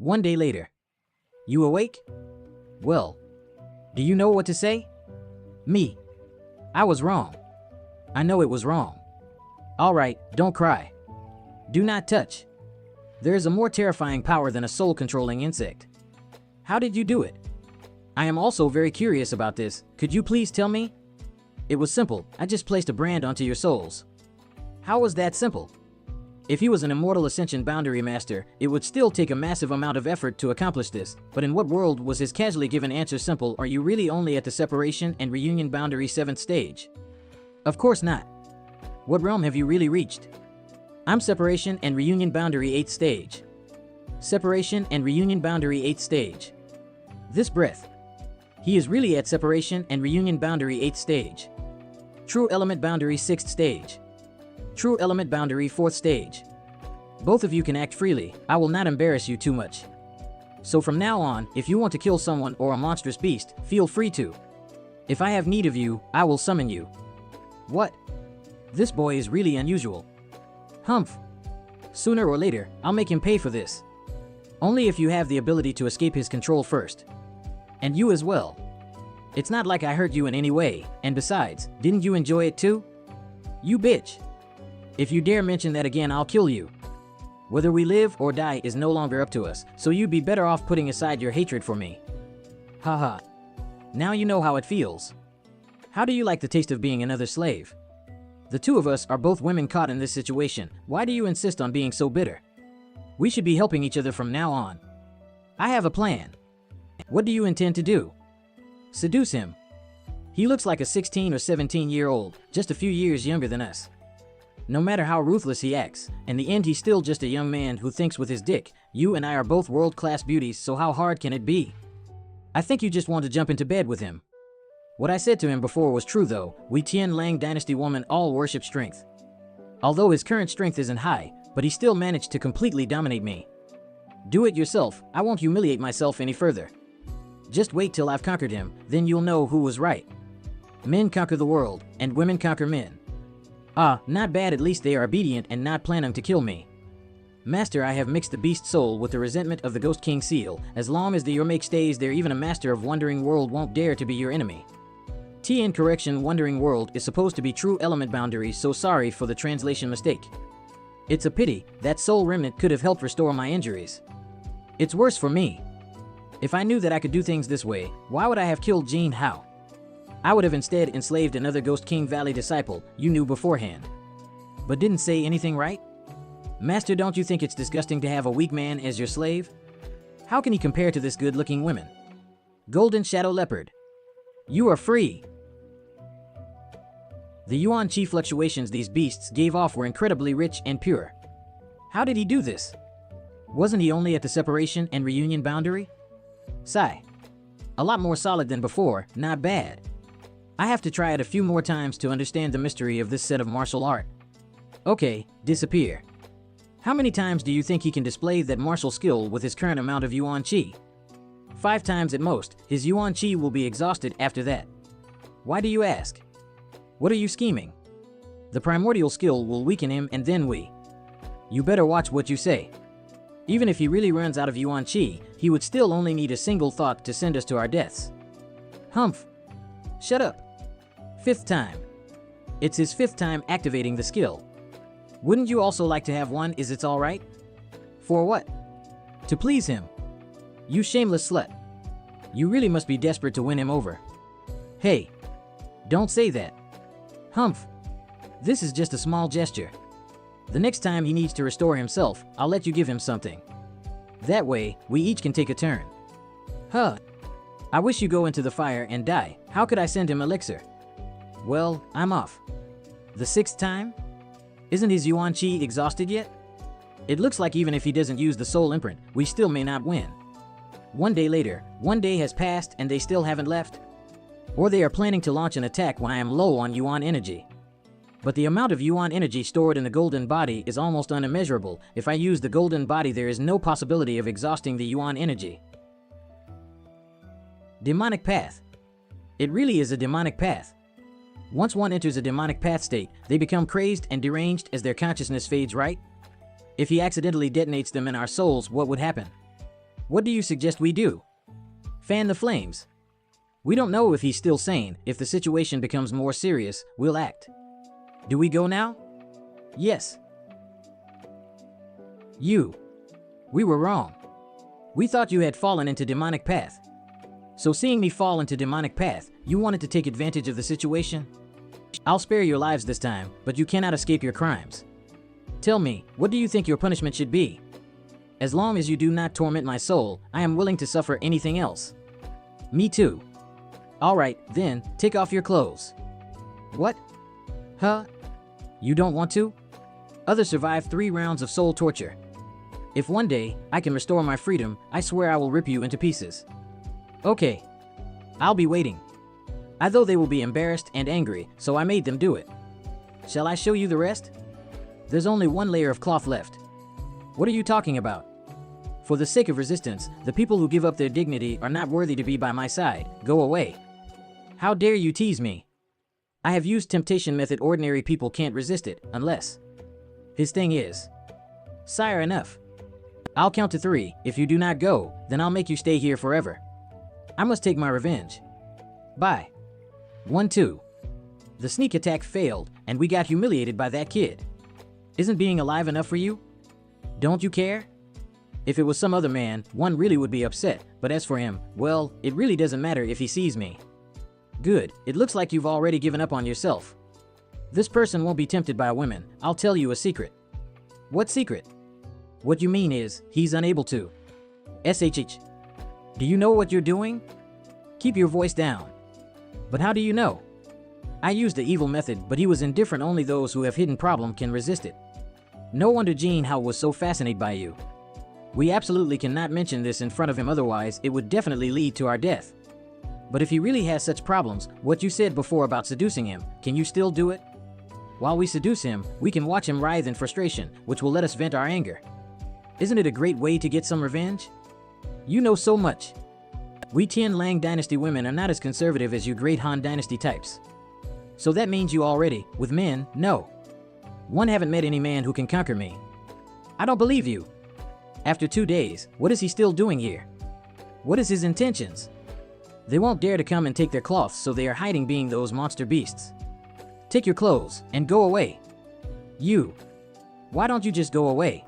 One day later. You awake? Well, do you know what to say? Me. I was wrong. I know it was wrong. All right, don't cry. Do not touch. There is a more terrifying power than a soul-controlling insect. How did you do it? I am also very curious about this. Could you please tell me? It was simple. I just placed a brand onto your souls. How was that simple? If he was an immortal ascension boundary master, it would still take a massive amount of effort to accomplish this. But in what world was his casually given answer simple? Are you really only at the separation and reunion boundary 7th stage? Of course not. What realm have you really reached? I'm separation and reunion boundary 8th stage. Separation and reunion boundary 8th stage. This breath. He is really at separation and reunion boundary 8th stage. True element boundary 6th stage. True element boundary 4th stage. Both of you can act freely. I will not embarrass you too much. So from now on, if you want to kill someone or a monstrous beast, feel free to. If I have need of you, I will summon you. What? This boy is really unusual. Humph. Sooner or later, I'll make him pay for this. Only if you have the ability to escape his control first. And you as well. It's not like I hurt you in any way, and besides, didn't you enjoy it too? You bitch. If you dare mention that again, I'll kill you. Whether we live or die is no longer up to us, so you'd be better off putting aside your hatred for me. Haha. Now you know how it feels. How do you like the taste of being another slave? The two of us are both women caught in this situation. Why do you insist on being so bitter? We should be helping each other from now on. I have a plan. What do you intend to do? Seduce him. He looks like a 16 or 17-year-old, just a few years younger than us. No matter how ruthless he acts, in the end he's still just a young man who thinks with his dick. You and I are both world-class beauties, so how hard can it be? I think you just want to jump into bed with him. What I said to him before was true though. We Tian Lang dynasty women all worship strength. Although his current strength isn't high, but he still managed to completely dominate me. Do it yourself. I won't humiliate myself any further. Just wait till I've conquered him, then you'll know who was right. Men conquer the world, and women conquer men. Ah, not bad, at least they are obedient and not planning to kill me. Master, I have mixed the beast soul with the resentment of the Ghost King seal. As long as the your make stays there, even a master of Wandering World won't dare to be your enemy. TN correction, Wandering World is supposed to be true element boundaries, so sorry for the translation mistake. It's a pity, that soul remnant could have helped restore my injuries. It's worse for me. If I knew that I could do things this way, why would I have killed Jin Hao? I would have instead enslaved another Ghost King Valley disciple you knew beforehand. But didn't say anything, right? Master, don't you think it's disgusting to have a weak man as your slave? How can he compare to this good-looking woman? Golden Shadow Leopard. You are free. The yuan chi fluctuations these beasts gave off were incredibly rich and pure. How did he do this? Wasn't he only at the separation and reunion boundary? Sigh. A lot more solid than before, not bad. I have to try it a few more times to understand the mystery of this set of martial art. Okay, disappear. How many times do you think he can display that martial skill with his current amount of yuan chi? 5 times at most. His yuan chi will be exhausted after that. Why do you ask? What are you scheming? The primordial skill will weaken him and then we. You better watch what you say. Even if he really runs out of yuan chi, he would still only need a single thought to send us to our deaths. Humph. Shut up. 5th time. It's his 5th time activating the skill. Wouldn't you also like to have one? Is it alright? For what? To please him. You shameless slut. You really must be desperate to win him over. Hey. Don't say that. Humph. This is just a small gesture. The next time he needs to restore himself, I'll let you give him something. That way, we each can take a turn. Huh. I wish you go into the fire and die. How could I send him elixir? Well, I'm off. The 6th time? Isn't his yuan chi exhausted yet? It looks like even if he doesn't use the soul imprint, we still may not win. One day later, 1 day has passed and they still haven't left? Or they are planning to launch an attack when I am low on yuan energy. But the amount of yuan energy stored in the golden body is almost unimmeasurable. If I use the golden body, there is no possibility of exhausting the yuan energy. Demonic path. It really is a demonic path. Once one enters a demonic path state, they become crazed and deranged as their consciousness fades, right? If he accidentally detonates them in our souls, what would happen? What do you suggest we do? Fan the flames. We don't know if he's still sane. If the situation becomes more serious, we'll act. Do we go now? Yes. We were wrong. We thought you had fallen into demonic path. So seeing me fall into demonic path, you wanted to take advantage of the situation? I'll spare your lives this time, but you cannot escape your crimes. Tell me, what do you think your punishment should be? As long as you do not torment my soul, I am willing to suffer anything else. Me too. Alright, then, take off your clothes. What? Huh? You don't want to? Others survived 3 rounds of soul torture. If one day I can restore my freedom, I swear I will rip you into pieces. Okay. I'll be waiting. I thought they will be embarrassed and angry, so I made them do it. Shall I show you the rest? There's only 1 layer of cloth left. What are you talking about? For the sake of resistance, the people who give up their dignity are not worthy to be by my side. Go away. How dare you tease me? I have used temptation method. Ordinary people can't resist it, unless... His thing is... Sire, enough. I'll count to 3. If you do not go, then I'll make you stay here forever. I must take my revenge. Bye. 1, 2. The sneak attack failed, and we got humiliated by that kid. Isn't being alive enough for you? Don't you care? If it was some other man, one really would be upset, but as for him, well, it really doesn't matter if he sees me. Good, it looks like you've already given up on yourself. This person won't be tempted by women. I'll tell you a secret. What secret? What you mean is, he's unable to. SHH. Do you know what you're doing? Keep your voice down. But how do you know? I used the evil method, but he was indifferent. Only those who have hidden problem can resist it. No wonder Jean Hao was so fascinated by you. We absolutely cannot mention this in front of him, otherwise it would definitely lead to our death. But if he really has such problems, what you said before about seducing him, can you still do it? While we seduce him, we can watch him writhe in frustration, which will let us vent our anger. Isn't it a great way to get some revenge? You know so much. We Tian Lang Dynasty women are not as conservative as you Great Han Dynasty types. So that means you already, with men, no. One haven't met any man who can conquer me. I don't believe you. After 2 days, what is he still doing here? What is his intentions? They won't dare to come and take their cloths, so they are hiding being those monster beasts. Take your clothes and go away. You. Why don't you just go away?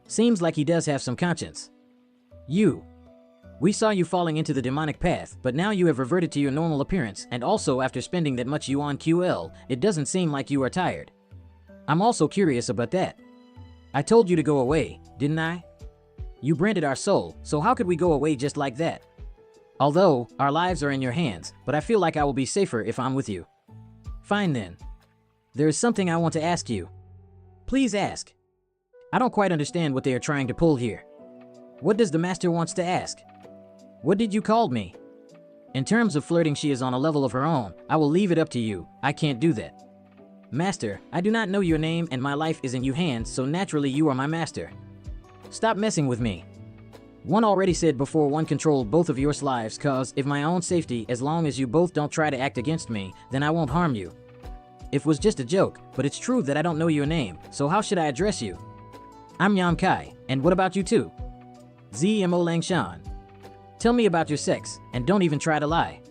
Seems like he does have some conscience. You. We saw you falling into the demonic path, but now you have reverted to your normal appearance, and also after spending that much yuan QL, it doesn't seem like you are tired. I'm also curious about that. I told you to go away, didn't I? You branded our soul, so how could we go away just like that? Although, our lives are in your hands, but I feel like I will be safer if I'm with you. Fine then. There is something I want to ask you. Please ask. I don't quite understand what they are trying to pull here. What does the master wants to ask? What did you call me? In terms of flirting, she is on a level of her own. I will leave it up to you. I can't do that. Master, I do not know your name and my life is in your hands, so naturally you are my master. Stop messing with me. One already said before, one controlled both of your lives, cause if my own safety, as long as you both don't try to act against me, then I won't harm you. It was just a joke, but it's true that I don't know your name, so how should I address you? I'm Yam Kai, and what about you too? ZMO Langshan. Tell me about your sex, and don't even try to lie.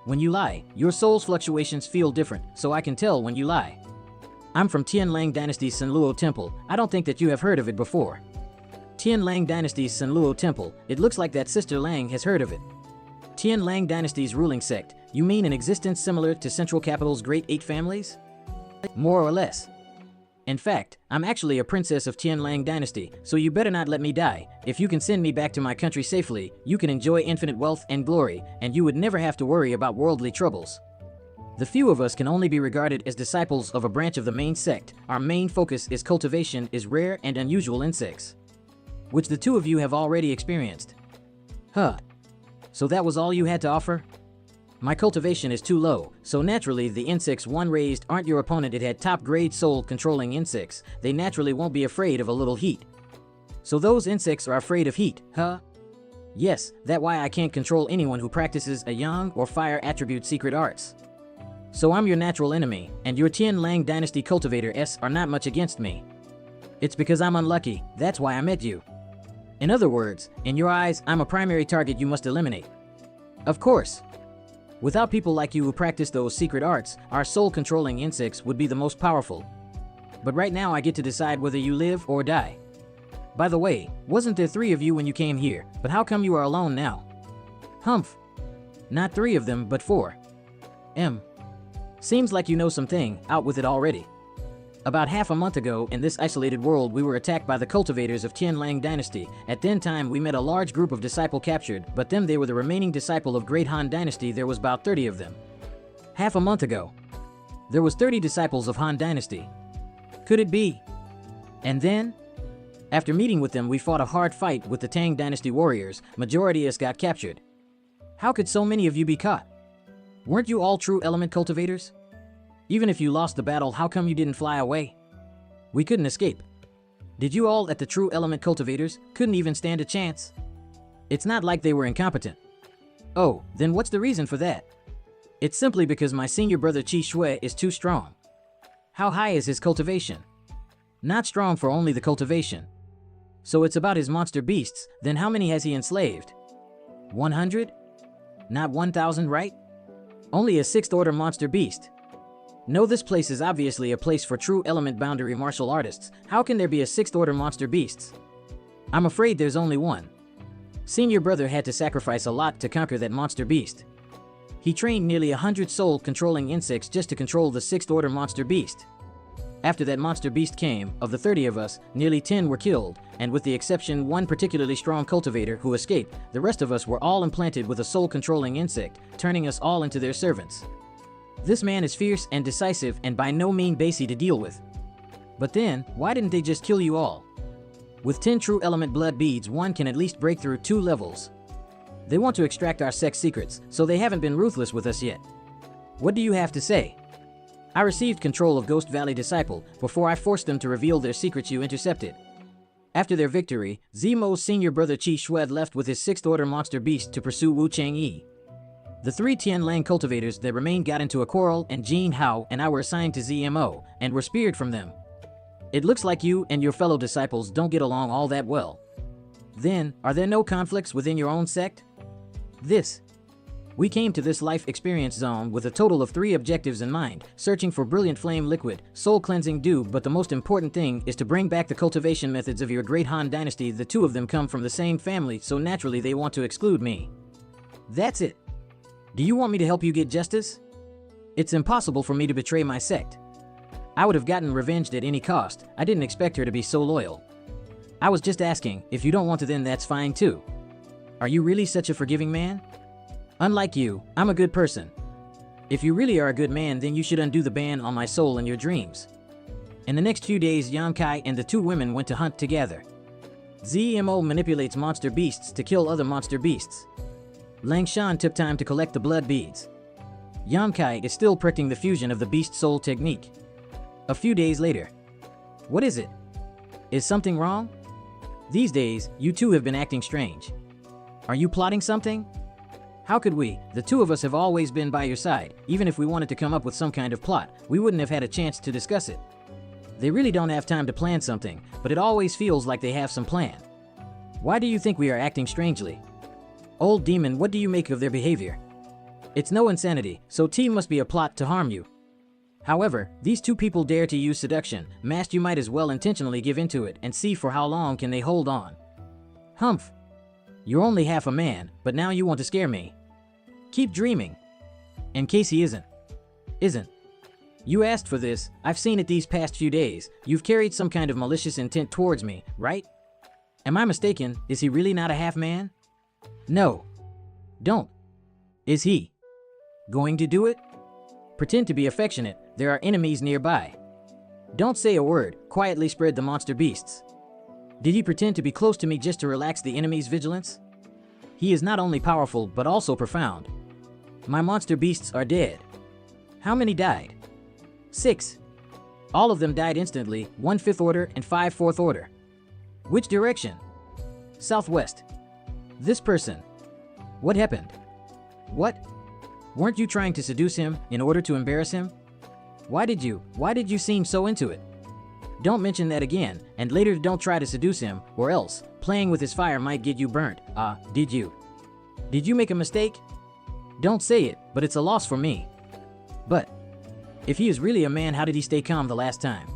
When you lie, your soul's fluctuations feel different, so I can tell when you lie. I'm from Tian Lang Dynasty's Sanluo Temple. I don't think that you have heard of it before. Tian Lang Dynasty's Sanluo Temple, it looks like that Sister Lang has heard of it. Tian Lang Dynasty's ruling sect, you mean an existence similar to Central Capital's Great 8 families? More or less. In fact, I'm actually a princess of Tian Lang Dynasty, so you better not let me die. If you can send me back to my country safely, you can enjoy infinite wealth and glory, and you would never have to worry about worldly troubles. The few of us can only be regarded as disciples of a branch of the main sect. Our main focus is cultivation is rare and unusual insects, which the 2 of you have already experienced. Huh. So that was all you had to offer? My cultivation is too low, so naturally the insects one raised aren't your opponent. It had top-grade soul-controlling insects. They naturally won't be afraid of a little heat. So those insects are afraid of heat, huh? Yes, that's why I can't control anyone who practices a yang or fire attribute secret arts. So I'm your natural enemy, and your Tian Lang Dynasty cultivators are not much against me. It's because I'm unlucky, that's why I met you. In other words, in your eyes, I'm a primary target you must eliminate. Of course. Without people like you who practice those secret arts, our soul-controlling insects would be the most powerful. But right now I get to decide whether you live or die. By the way, wasn't there 3 of you when you came here, but how come you are alone now? Humph. Not 3 of them, but 4. Seems like you know something, out with it already. About half a month ago, in this isolated world, we were attacked by the cultivators of Tianlang Dynasty. At that time, we met a large group of disciple captured, but them they were the remaining disciple of Great Han Dynasty. There was about 30 of them. Half a month ago, there was 30 disciples of Han Dynasty. Could it be? And then, after meeting with them, we fought a hard fight with the Tang Dynasty warriors. Majority of us got captured. How could so many of you be caught? Weren't you all true element cultivators? Even if you lost the battle, how come you didn't fly away? We couldn't escape. Did you all at the true element cultivators couldn't even stand a chance? It's not like they were incompetent. Oh, then what's the reason for that? It's simply because my senior brother Qi Shui is too strong. How high is his cultivation? Not strong for only the cultivation. So it's about his monster beasts. Then how many has he enslaved? 100? Not 1,000, right? Only a 6th order monster beast. No, this place is obviously a place for true element boundary martial artists. How can there be a 6th order monster beasts? I'm afraid there's only one. Senior brother had to sacrifice a lot to conquer that monster beast. He trained nearly 100 soul-controlling insects just to control the 6th order monster beast. After that monster beast came, of the 30 of us, nearly 10 were killed, and with the exception one particularly strong cultivator who escaped, the rest of us were all implanted with a soul-controlling insect, turning us all into their servants. This man is fierce and decisive and by no means easy to deal with. But then, why didn't they just kill you all? With 10 true element blood beads, one can at least break through 2 levels. They want to extract our sex secrets, so they haven't been ruthless with us yet. What do you have to say? I received control of Ghost Valley Disciple before I forced them to reveal their secrets you intercepted. After their victory, Zemo's senior brother Qi Shui left with his 6th order monster beast to pursue Wu Changyi. The 3 Tianlang cultivators that remained got into a quarrel, and Jin Hao and I were assigned to ZMO, and were speared from them. It looks like you and your fellow disciples don't get along all that well. Then, are there no conflicts within your own sect? We came to this life experience zone with a total of 3 objectives in mind: searching for brilliant flame liquid, soul cleansing dew, but the most important thing is to bring back the cultivation methods of your Great Han Dynasty. The 2 of them come from the same family, so naturally they want to exclude me. That's it. Do you want me to help you get justice? It's impossible for me to betray my sect. I would have gotten revenged at any cost. I didn't expect her to be so loyal. I was just asking. If you don't want to, then that's fine too. Are you really such a forgiving man? Unlike you, I'm a good person. If you really are a good man, then you should undo the ban on my soul in your dreams. In the next few days, Yang Kai and the 2 women went to hunt together. ZMO manipulates monster beasts to kill other monster beasts. Lang Shan took time to collect the blood beads. Yang Kai is still practicing the fusion of the beast soul technique. A few days later. What is it? Is something wrong? These days, you 2 have been acting strange. Are you plotting something? How could we? The 2 of us have always been by your side. Even if we wanted to come up with some kind of plot, we wouldn't have had a chance to discuss it. They really don't have time to plan something, but it always feels like they have some plan. Why do you think we are acting strangely? Old demon, what do you make of their behavior? It's no insanity, so T must be a plot to harm you. However, these 2 people dare to use seduction. Master, you might as well intentionally give into it and see for how long can they hold on. Humph. You're only half a man, but now you want to scare me. Keep dreaming. In case he isn't. You asked for this. I've seen it these past few days. You've carried some kind of malicious intent towards me, right? Am I mistaken? Is he really not a half man? No. Don't. Is he going to do it? Pretend to be affectionate. There are enemies nearby. Don't say a word. Quietly spread the monster beasts. Did he pretend to be close to me just to relax the enemy's vigilance? He is not only powerful, but also profound. My monster beasts are dead. How many died? 6. All of them died instantly, 1 5th order and 5 4th order. Which direction? Southwest. This person. What happened? What? Weren't you trying to seduce him in order to embarrass him? Why did you seem so into it? Don't mention that again, and later don't try to seduce him, or else playing with his fire might get you burnt. Did you? Did you make a mistake? Don't say it, but it's a loss for me. But if he is really a man, how did he stay calm the last time?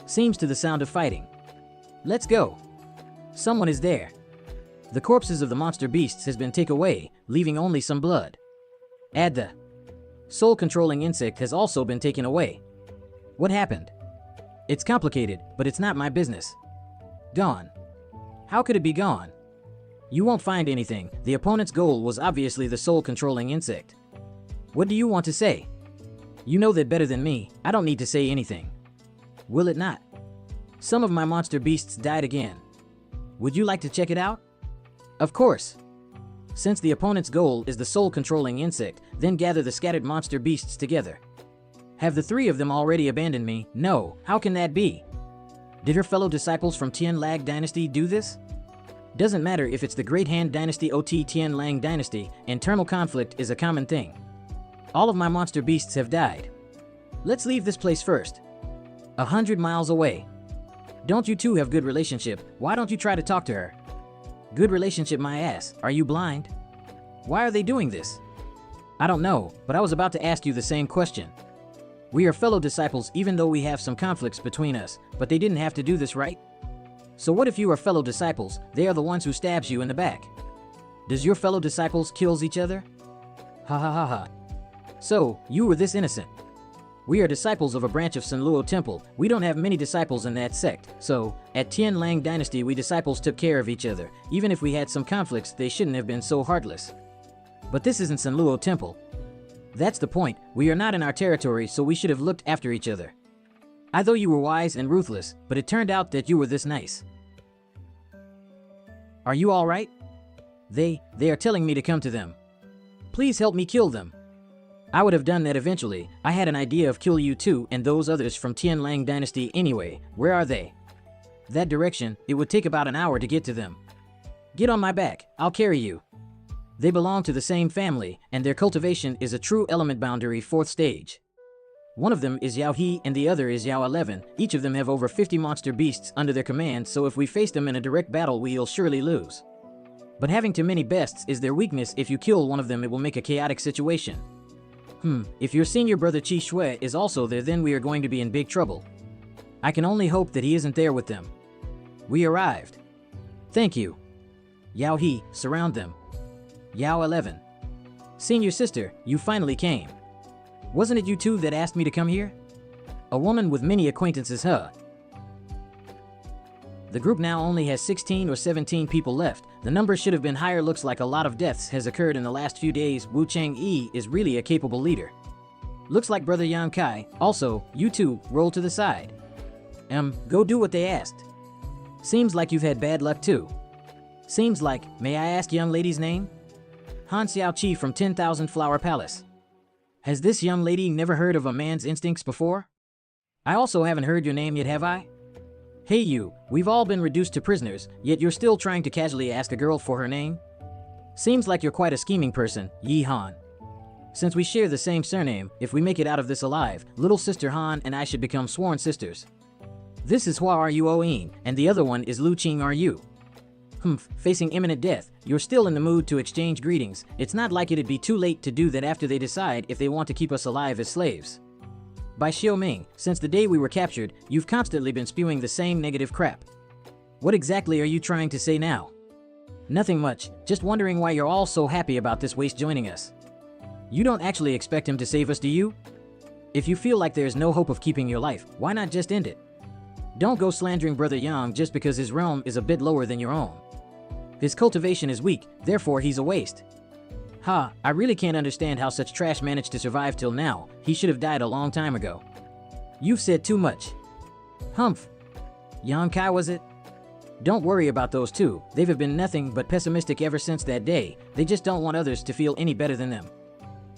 Seems to the sound of fighting. Let's go. Someone is there. The corpses of the monster beasts has been taken away, leaving only some blood. Add the soul-controlling insect has also been taken away. What happened? It's complicated, but it's not my business. Gone. How could it be gone? You won't find anything. The opponent's goal was obviously the soul-controlling insect. What do you want to say? You know that better than me. I don't need to say anything. Will it not? Some of my monster beasts died again. Would you like to check it out? Of course. Since the opponent's goal is the soul-controlling insect, then gather the scattered monster beasts together. Have the three of them already abandoned me? No. How can that be? Did her fellow disciples from Tian Lag Dynasty do this? Doesn't matter if it's the Great Han Dynasty or Tian Lang Dynasty, internal conflict is a common thing. All of my monster beasts have died. Let's leave this place first. 100 miles away. Don't you two have good relationship? Why don't you try to talk to her? Good relationship my ass. Are you blind? Why are they doing this? I don't know, but I was about to ask you the same question. We are fellow disciples even though we have some conflicts between us, but they didn't have to do this, right? So what if you are fellow disciples? They are the ones who stabs you in the back. Does your fellow disciples kills each other? Ha ha ha ha. So, you were this innocent. We are disciples of a branch of Sanluo Temple. We don't have many disciples in that sect, so at Tian Lang Dynasty we disciples took care of each other. Even if we had some conflicts, they shouldn't have been so heartless. But this isn't Sanluo Temple. That's the point. We are not in our territory, so we should have looked after each other. I thought you were wise and ruthless, but it turned out that you were this nice. Are you all right? They are telling me to come to them. Please help me kill them. I would have done that eventually. I had an idea of kill you too and those others from Tian Lang Dynasty anyway. Where are they? That direction. It would take about an hour to get to them. Get on my back. I'll carry you. They belong to the same family, and their cultivation is a true element boundary 4th stage. One of them is Yao He and the other is Yao 11. Each of them have over 50 monster beasts under their command, so if we face them in a direct battle we'll surely lose. But having too many beasts is their weakness. If you kill one of them it will make a chaotic situation. If your senior brother Qi Shui is also there, then we are going to be in big trouble. I can only hope that he isn't there with them. We arrived. Thank you. Yao He, surround them. Yao 11. Senior sister, you finally came. Wasn't it you two that asked me to come here? A woman with many acquaintances, huh? The group now only has 16 or 17 people left. The number should have been higher. Looks like a lot of deaths has occurred in the last few days. Wu Changyi is really a capable leader. Looks like Brother Yang Kai. Also, you two, roll to the side. Go do what they asked. Seems like you've had bad luck too. Seems like, may I ask young lady's name? Han Xiao Chi from 10,000 Flower Palace. Has this young lady never heard of a man's instincts before? I also haven't heard your name yet, have I? Hey you, we've all been reduced to prisoners, yet you're still trying to casually ask a girl for her name? Seems like you're quite a scheming person, Yi Han. Since we share the same surname, if we make it out of this alive, little sister Han and I should become sworn sisters. This is Hua Ruoyin, and the other one is Lu Qing Ru. Facing imminent death, you're still in the mood to exchange greetings. It's not like it'd be too late to do that after they decide if they want to keep us alive as slaves. By Xiaoming, since the day we were captured, you've constantly been spewing the same negative crap. What exactly are you trying to say now? Nothing much, just wondering why you're all so happy about this waste joining us. You don't actually expect him to save us, do you? If you feel like there's no hope of keeping your life, why not just end it? Don't go slandering Brother Yang just because his realm is a bit lower than your own. His cultivation is weak, therefore he's a waste. I really can't understand how such trash managed to survive till now. He should have died a long time ago. You've said too much. Yang Kai was it? Don't worry about those two. They've been nothing but pessimistic ever since that day. They just don't want others to feel any better than them.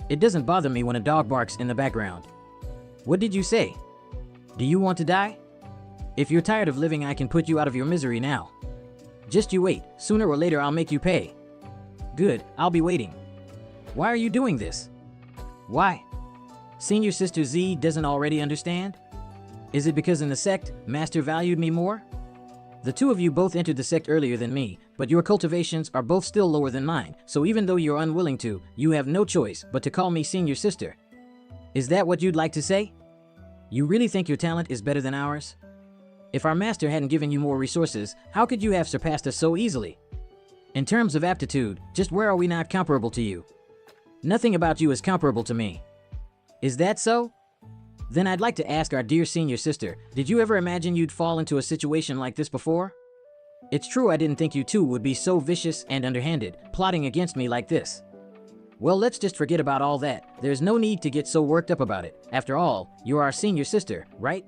It doesn't bother me when a dog barks in the background. What did you say? Do you want to die? If you're tired of living, I can put you out of your misery now. Just you wait. Sooner or later I'll make you pay. Good, I'll be waiting. Why are you doing this? Why? Senior Sister Z doesn't already understand? Is it because in the sect, Master valued me more? The two of you both entered the sect earlier than me, but your cultivations are both still lower than mine, so even though you're unwilling to, you have no choice but to call me senior sister. Is that what you'd like to say? You really think your talent is better than ours? If our master hadn't given you more resources, how could you have surpassed us so easily? In terms of aptitude, just where are we not comparable to you? Nothing about you is comparable to me. Is that so? Then I'd like to ask our dear senior sister, did you ever imagine you'd fall into a situation like this before? It's true I didn't think you two would be so vicious and underhanded, plotting against me like this. Well, let's just forget about all that. There's no need to get so worked up about it. After all, you're our senior sister, right?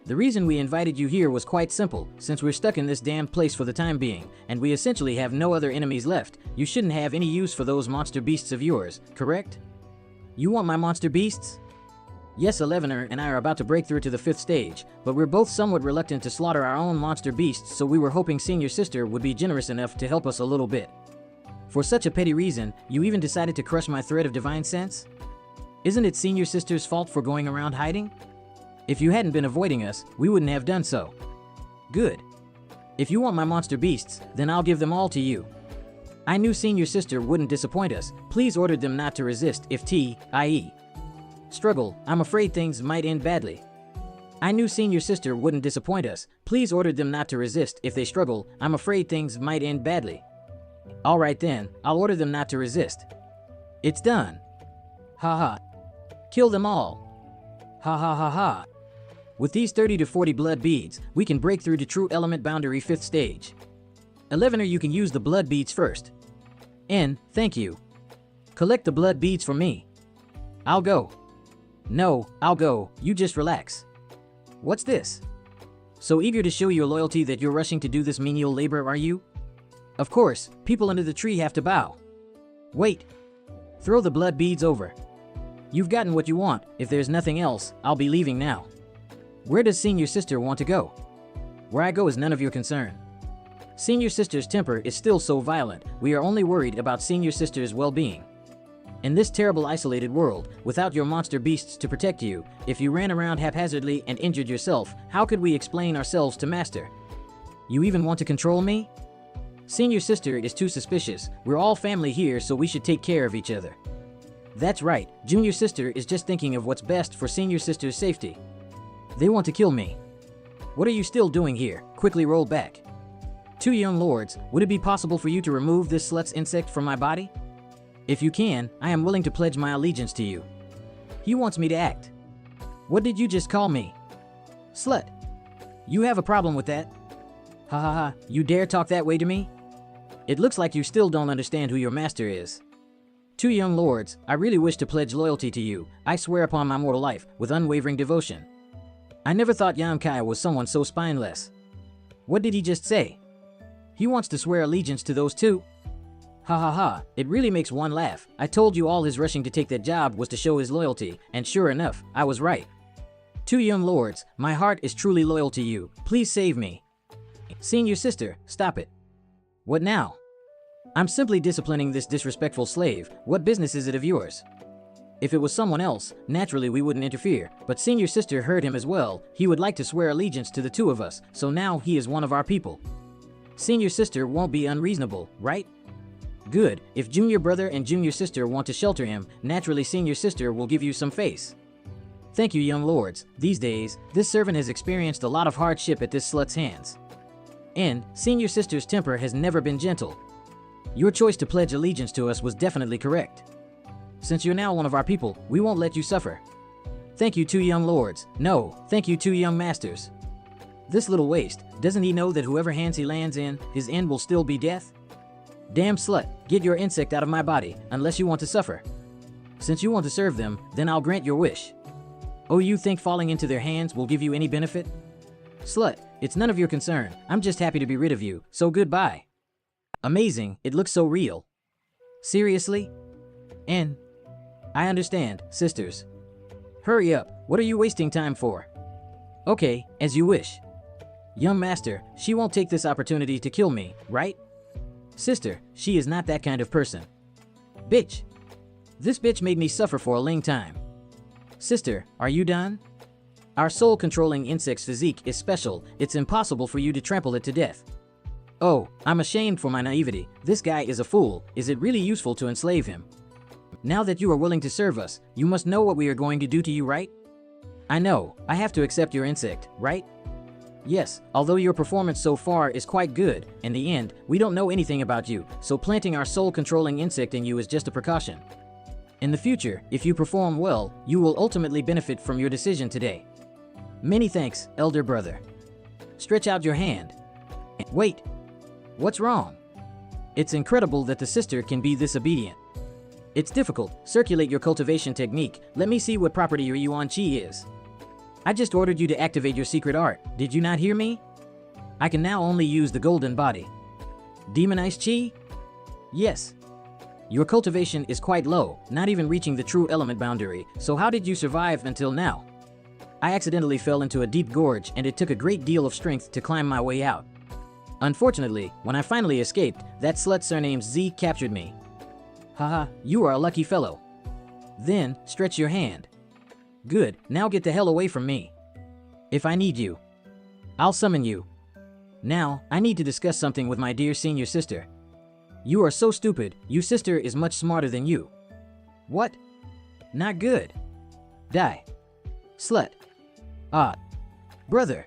The reason we invited you here was quite simple. Since we're stuck in this damned place for the time being, and we essentially have no other enemies left, you shouldn't have any use for those monster beasts of yours, correct? You want my monster beasts? Yes, Elevener and I are about to break through to the 5th stage, but we're both somewhat reluctant to slaughter our own monster beasts, so we were hoping Senior Sister would be generous enough to help us a little bit. For such a petty reason, you even decided to crush my thread of divine sense? Isn't it Senior Sister's fault for going around hiding? If you hadn't been avoiding us, we wouldn't have done so. Good. If you want my monster beasts, then I'll give them all to you. I knew Senior Sister wouldn't disappoint us. Please order them not to resist if i.e. struggle. I'm afraid things might end badly. I knew Senior Sister wouldn't disappoint us. Please order them not to resist if they struggle. I'm afraid things might end badly. Alright then, I'll order them not to resist. It's done. Haha. Kill them all. Ha ha ha ha. With these 30 to 40 blood beads, we can break through to true element boundary 5th stage. Elevener, you can use the blood beads first. N, thank you. Collect the blood beads for me. I'll go. No, I'll go, you just relax. What's this? So eager to show your loyalty that you're rushing to do this menial labor, are you? Of course, people under the tree have to bow. Wait. Throw the blood beads over. You've gotten what you want. If there's nothing else, I'll be leaving now. Where does Senior Sister want to go? Where I go is none of your concern. Senior Sister's temper is still so violent, we are only worried about Senior Sister's well-being. In this terrible isolated world, without your monster beasts to protect you, if you ran around haphazardly and injured yourself, how could we explain ourselves to Master? You even want to control me? Senior Sister is too suspicious. We're all family here, so we should take care of each other. That's right, Junior Sister is just thinking of what's best for Senior Sister's safety. They want to kill me. What are you still doing here? Quickly roll back. 2 young lords, would it be possible for you to remove this slut's insect from my body? If you can, I am willing to pledge my allegiance to you. He wants me to act. What did you just call me? Slut. You have a problem with that? Ha ha ha, you dare talk that way to me? It looks like you still don't understand who your master is. 2 young lords, I really wish to pledge loyalty to you. I swear upon my mortal life, with unwavering devotion. I never thought Yamkai was someone so spineless. What did he just say? He wants to swear allegiance to those two? Ha ha ha, it really makes one laugh. I told you all his rushing to take that job was to show his loyalty, and sure enough, I was right. 2 young lords, my heart is truly loyal to you. Please save me. Senior Sister, stop it. What now? I'm simply disciplining this disrespectful slave. What business is it of yours? If it was someone else, naturally we wouldn't interfere, but Senior Sister heard him as well. He would like to swear allegiance to the two of us, so now he is one of our people. Senior Sister won't be unreasonable, right? Good, if Junior Brother and Junior Sister want to shelter him, naturally Senior Sister will give you some face. Thank you, young lords. These days, this servant has experienced a lot of hardship at this slut's hands. And Senior Sister's temper has never been gentle. Your choice to pledge allegiance to us was definitely correct. Since you're now one of our people, we won't let you suffer. Thank you, 2 young lords. No, thank you, 2 young masters. This little waste, doesn't he know that whoever hands he lands in, his end will still be death? Damn slut, get your insect out of my body, unless you want to suffer. Since you want to serve them, then I'll grant your wish. Oh, you think falling into their hands will give you any benefit? Slut, it's none of your concern. I'm just happy to be rid of you, so goodbye. Amazing, it looks so real. Seriously? N. I understand, sisters. Hurry up, what are you wasting time for? Okay, as you wish. Young master, she won't take this opportunity to kill me, right? Sister, she is not that kind of person. Bitch. This bitch made me suffer for a long time. Sister, are you done? Our soul-controlling insect's physique is special. It's impossible for you to trample it to death. Oh, I'm ashamed for my naivety. This guy is a fool. Is it really useful to enslave him? Now that you are willing to serve us, you must know what we are going to do to you, right? I know. I have to accept your insect, right? Yes, although your performance so far is quite good, in the end, we don't know anything about you, so planting our soul-controlling insect in you is just a precaution. In the future, if you perform well, you will ultimately benefit from your decision today. Many thanks, elder brother. Stretch out your hand. Wait. What's wrong? It's incredible that the sister can be this obedient. It's difficult. Circulate your cultivation technique. Let me see what property your Yuan Chi is. I just ordered you to activate your secret art. Did you not hear me? I can now only use the golden body. Demonized Chi? Yes. Your cultivation is quite low, not even reaching the true element boundary, so how did you survive until now? I accidentally fell into a deep gorge and it took a great deal of strength to climb my way out. Unfortunately, when I finally escaped, that slut surnamed Z captured me. Haha, you are a lucky fellow. Then, stretch your hand. Good, now get the hell away from me. If I need you, I'll summon you. Now, I need to discuss something with my dear senior sister. You are so stupid, your sister is much smarter than you. What? Not good. Die. Slut. Ah. Brother.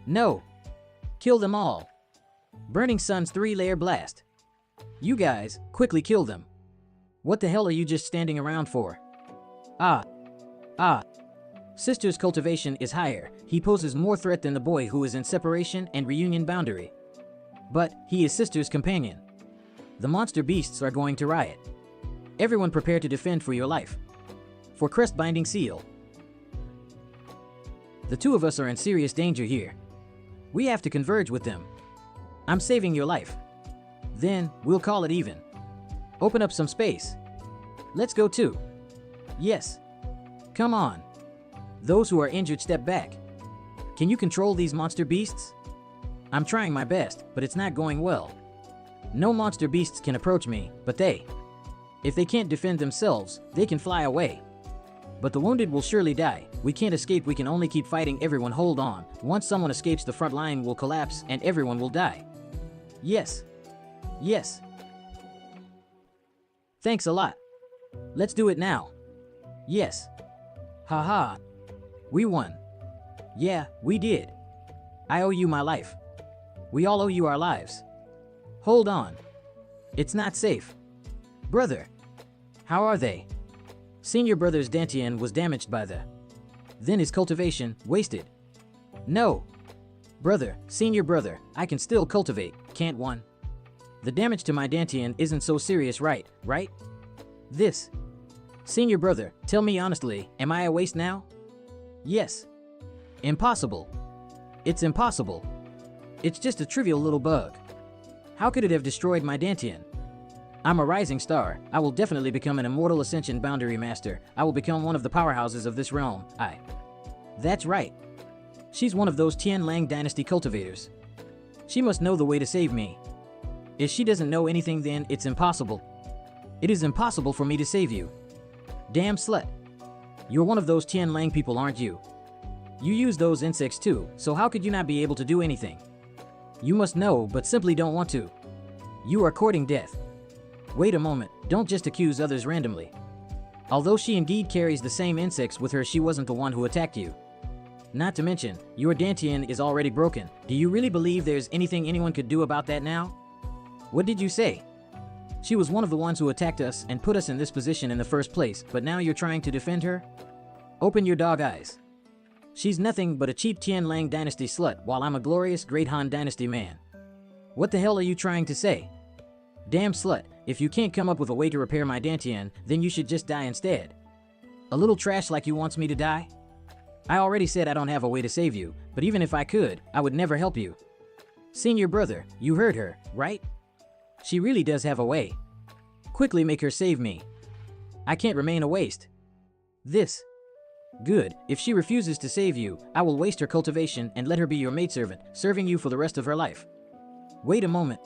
No. Kill them all. Burning Sun's 3-layer blast. You guys, quickly kill them. What the hell are you just standing around for? Ah. Sister's cultivation is higher. He poses more threat than the boy who is in separation and reunion boundary. But he is sister's companion. The monster beasts are going to riot. Everyone prepare to defend for your life. For crest binding seal. The two of us are in serious danger here. We have to converge with them. I'm saving your life. Then, we'll call it even. Open up some space. Let's go too. Yes. Come on. Those who are injured step back. Can you control these monster beasts? I'm trying my best, but it's not going well. No monster beasts can approach me, but if they can't defend themselves, they can fly away. But the wounded will surely die. We can't escape, we can only keep fighting. Everyone hold on. Once someone escapes, the front line will collapse and everyone will die. Yes. Yes. Thanks a lot. Let's do it now. Yes. Haha. We won. Yeah, we did. I owe you my life. We all owe you our lives. Hold on. It's not safe. Brother. How are they? Senior brother's dantian was damaged by then his cultivation wasted. No. Brother, senior brother, I can still cultivate, can't one? The damage to my dantian isn't so serious, right? This. Senior brother, tell me honestly, am I a waste now? Yes. Impossible. It's impossible. It's just a trivial little bug. How could it have destroyed my dantian? I'm a rising star. I will definitely become an immortal ascension boundary master. I will become one of the powerhouses of this realm. That's right. She's one of those Tian Lang dynasty cultivators. She must know the way to save me. If she doesn't know anything, then it's impossible. It is impossible for me to save you. Damn slut. You're one of those Tian Lang people, aren't you? You use those insects too, so how could you not be able to do anything? You must know, but simply don't want to. You are courting death. Wait a moment, don't just accuse others randomly. Although she indeed carries the same insects with her, she wasn't the one who attacked you. Not to mention, your dantian is already broken. Do you really believe there's anything anyone could do about that now? What did you say? She was one of the ones who attacked us and put us in this position in the first place, but now you're trying to defend her? Open your dog eyes. She's nothing but a cheap Tian Lang dynasty slut, while I'm a glorious Great Han dynasty man. What the hell are you trying to say? Damn slut, if you can't come up with a way to repair my dantian, then you should just die instead. A little trash like you wants me to die? I already said I don't have a way to save you, but even if I could, I would never help you. Senior brother, you heard her, right? She really does have a way. Quickly make her save me. I can't remain a waste. This. Good, if she refuses to save you, I will waste her cultivation and let her be your maidservant, serving you for the rest of her life. Wait a moment.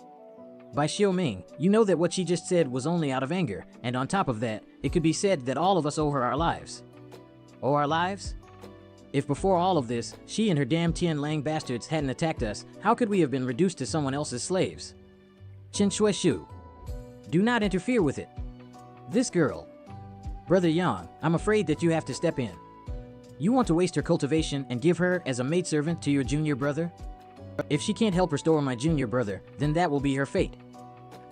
By Xiao Ming, you know that what she just said was only out of anger, and on top of that, it could be said that all of us owe her our lives. or our lives? If before all of this, she and her damn Tian Lang bastards hadn't attacked us, how could we have been reduced to someone else's slaves? Chen Shui Shu. Do not interfere with it. This girl. Brother Yang, I'm afraid that you have to step in. You want to waste her cultivation and give her as a maidservant to your junior brother? If she can't help restore my junior brother, then that will be her fate.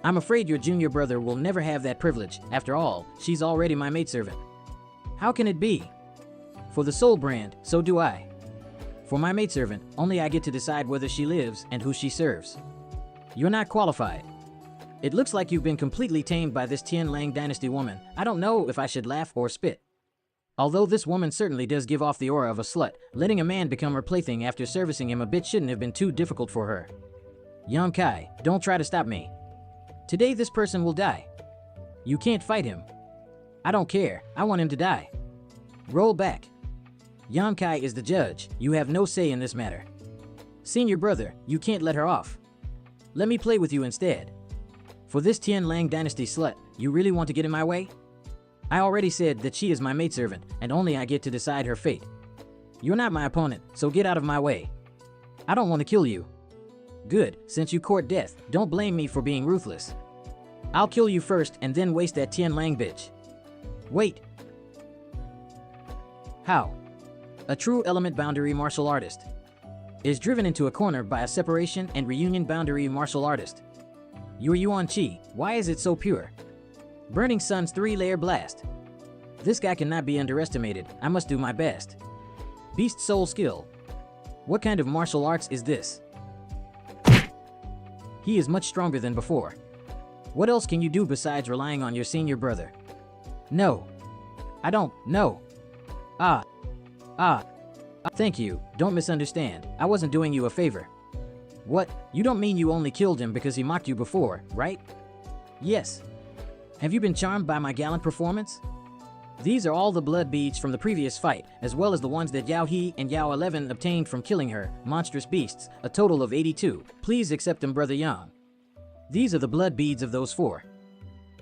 I'm afraid your junior brother will never have that privilege. After all, she's already my maidservant. How can it be? For the soul brand, so do I. For my maidservant, only I get to decide whether she lives and who she serves. You're not qualified. It looks like you've been completely tamed by this Tian Lang dynasty woman. I don't know if I should laugh or spit. Although this woman certainly does give off the aura of a slut, letting a man become her plaything after servicing him a bit shouldn't have been too difficult for her. Yang Kai, don't try to stop me. Today this person will die. You can't fight him. I don't care, I want him to die. Roll back. Yang Kai is the judge, you have no say in this matter. Senior brother, you can't let her off. Let me play with you instead. For this Tian Lang dynasty slut, you really want to get in my way? I already said that she is my maidservant, and only I get to decide her fate. You're not my opponent, so get out of my way. I don't want to kill you. Good, since you court death, don't blame me for being ruthless. I'll kill you first and then waste that Tian Lang bitch. Wait. How? A true element boundary martial artist is driven into a corner by a separation and reunion boundary martial artist. Your Yuan Qi, why is it so pure? Burning Sun's 3-layer blast. This guy cannot be underestimated, I must do my best. Beast soul skill. What kind of martial arts is this? He is much stronger than before. What else can you do besides relying on your senior brother? No. I don't, no. Thank you, don't misunderstand, I wasn't doing you a favor. What, you don't mean you only killed him because he mocked you before, right? Yes. Have you been charmed by my gallant performance? These are all the blood beads from the previous fight, as well as the ones that Yao He and Yao 11 obtained from killing her, monstrous beasts, a total of 82. Please accept them, Brother Yang. These are the blood beads of those 4.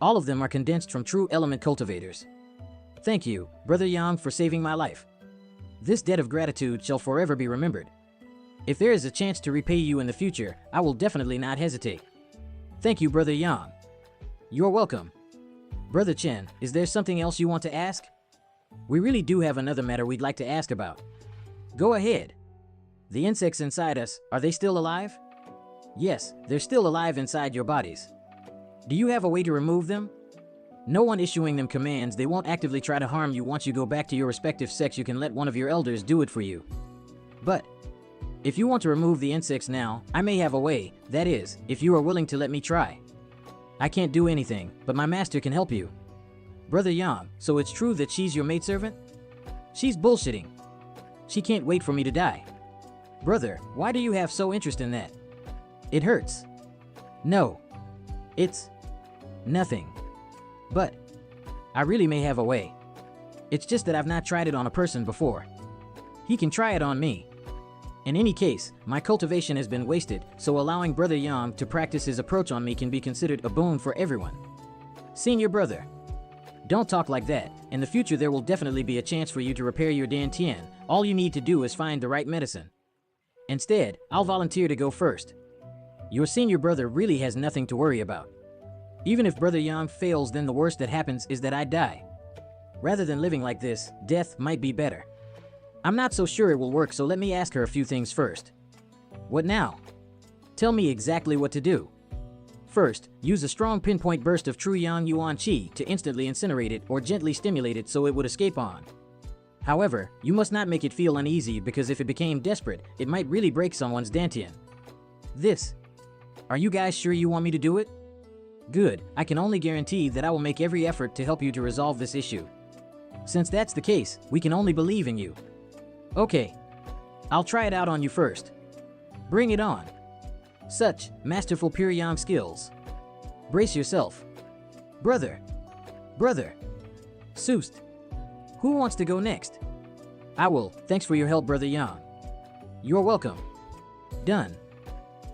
All of them are condensed from true element cultivators. Thank you, Brother Yang, for saving my life. This debt of gratitude shall forever be remembered. If there is a chance to repay you in the future, I will definitely not hesitate. Thank you, Brother Yang. You're welcome. Brother Chen, is there something else you want to ask? We really do have another matter we'd like to ask about. Go ahead. The insects inside us, are they still alive? Yes, they're still alive inside your bodies. Do you have a way to remove them? No one issuing them commands, they won't actively try to harm you once you go back to your respective sex. You can let one of your elders do it for you. But if you want to remove the insects now, I may have a way, that is, if you are willing to let me try. I can't do anything, but my master can help you. Brother Yang, so it's true that she's your maidservant? She's bullshitting. She can't wait for me to die. Brother, why do you have so interest in that? It hurts. No. It's nothing. But I really may have a way. It's just that I've not tried it on a person before. He can try it on me. In any case, my cultivation has been wasted, so allowing Brother Yang to practice his approach on me can be considered a boon for everyone. Senior brother, don't talk like that. In the future there will definitely be a chance for you to repair your Dantian. All you need to do is find the right medicine. Instead, I'll volunteer to go first. Your senior brother really has nothing to worry about. Even if Brother Yang fails, then the worst that happens is that I die. Rather than living like this, death might be better. I'm not so sure it will work, so let me ask her a few things first. What now? Tell me exactly what to do. First, use a strong pinpoint burst of true Yang Yuan Qi to instantly incinerate it or gently stimulate it so it would escape on. However, you must not make it feel uneasy, because if it became desperate, it might really break someone's Dantian. This. Are you guys sure you want me to do it? Good, I can only guarantee that I will make every effort to help you to resolve this issue. Since that's the case, we can only believe in you. Okay, I'll try it out on you first. Bring it on. Such masterful pure Yang skills. Brace yourself. Brother. Soost. Who wants to go next? I will, thanks for your help, Brother Yang. You're welcome. Done.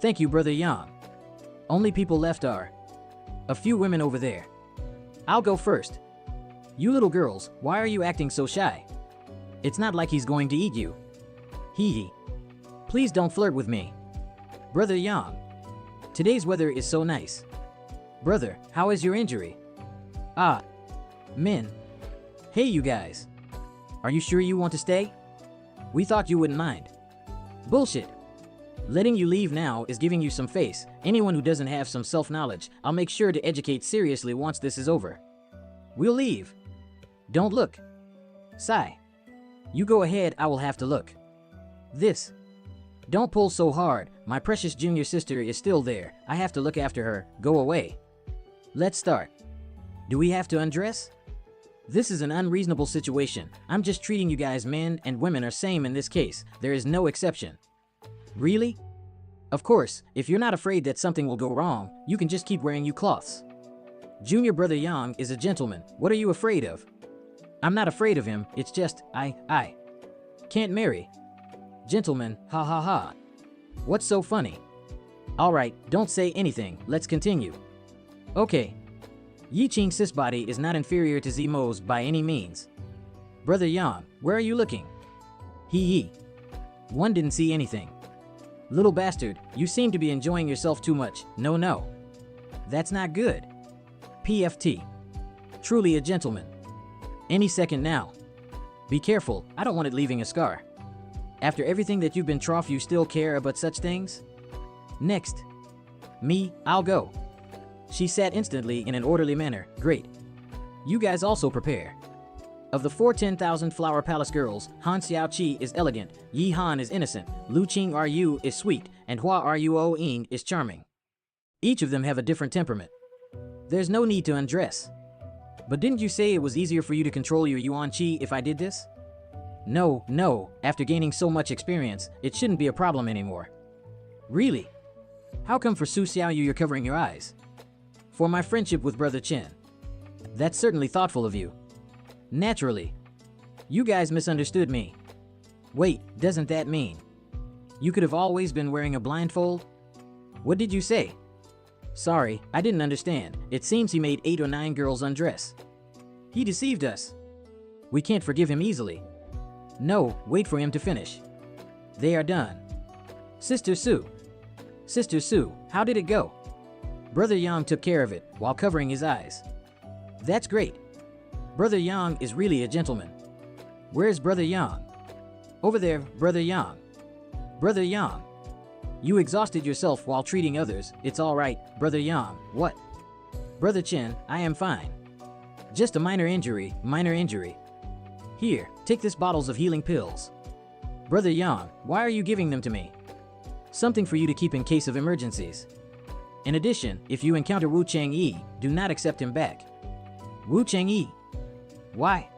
Thank you, Brother Yang. Only people left are a few women over there. I'll go first. You little girls, why are you acting so shy? It's not like he's going to eat you. Hee hee. Please don't flirt with me. Brother Yang. Today's weather is so nice. Brother, how is your injury? Ah. Min. Hey you guys. Are you sure you want to stay? We thought you wouldn't mind. Bullshit. Letting you leave now is giving you some face. Anyone who doesn't have some self-knowledge, I'll make sure to educate seriously once this is over. We'll leave. Don't look. Sigh. You go ahead, I will have to look. This. Don't pull so hard, my precious junior sister is still there. I have to look after her, go away. Let's start. Do we have to undress? This is an unreasonable situation. I'm just treating you guys, men and women are same in this case. There is no exception. Really? Of course, if you're not afraid that something will go wrong, you can just keep wearing you cloths. Junior brother Yang is a gentleman. What are you afraid of? I'm not afraid of him, it's just, I can't marry. Gentlemen, ha ha ha. What's so funny? Alright, don't say anything, let's continue. Okay. Yi Qing's cis body is not inferior to Zimo's by any means. Brother Yang, where are you looking? Hee hee. One didn't see anything. Little bastard, you seem to be enjoying yourself too much. No. That's not good. PFT. Truly a gentleman. Any second now. Be careful, I don't want it leaving a scar. After everything that you've been through, you still care about such things? Next. Me, I'll go. She sat instantly in an orderly manner. Great. You guys also prepare. Of the 4 10,000 Flower Palace girls, Han Xiaoqi is elegant, Yi Han is innocent, Lu Qing Ru is sweet, and Hua Ruo Ying is charming. Each of them have a different temperament. There's no need to undress. But didn't you say it was easier for you to control your Yuan Qi if I did this? No, after gaining so much experience, it shouldn't be a problem anymore. Really? How come for Su Xiaoyu you're covering your eyes? For my friendship with Brother Chen. That's certainly thoughtful of you. Naturally. You guys misunderstood me. Wait, doesn't that mean you could have always been wearing a blindfold? What did you say? Sorry, I didn't understand. It seems he made 8 or 9 girls undress. He deceived us. We can't forgive him easily. No, wait for him to finish. They are done. Sister Su, how did it go? Brother Yang took care of it while covering his eyes. That's great. Brother Yang is really a gentleman. Where's Brother Yang? Over there, Brother Yang. Brother Yang. You exhausted yourself while treating others. It's all right, Brother Yang. What? Brother Chen, I am fine. Just a minor injury. Here, take this bottles of healing pills. Brother Yang, why are you giving them to me? Something for you to keep in case of emergencies. In addition, if you encounter Wu Changyi, do not accept him back. Wu Changyi? Why?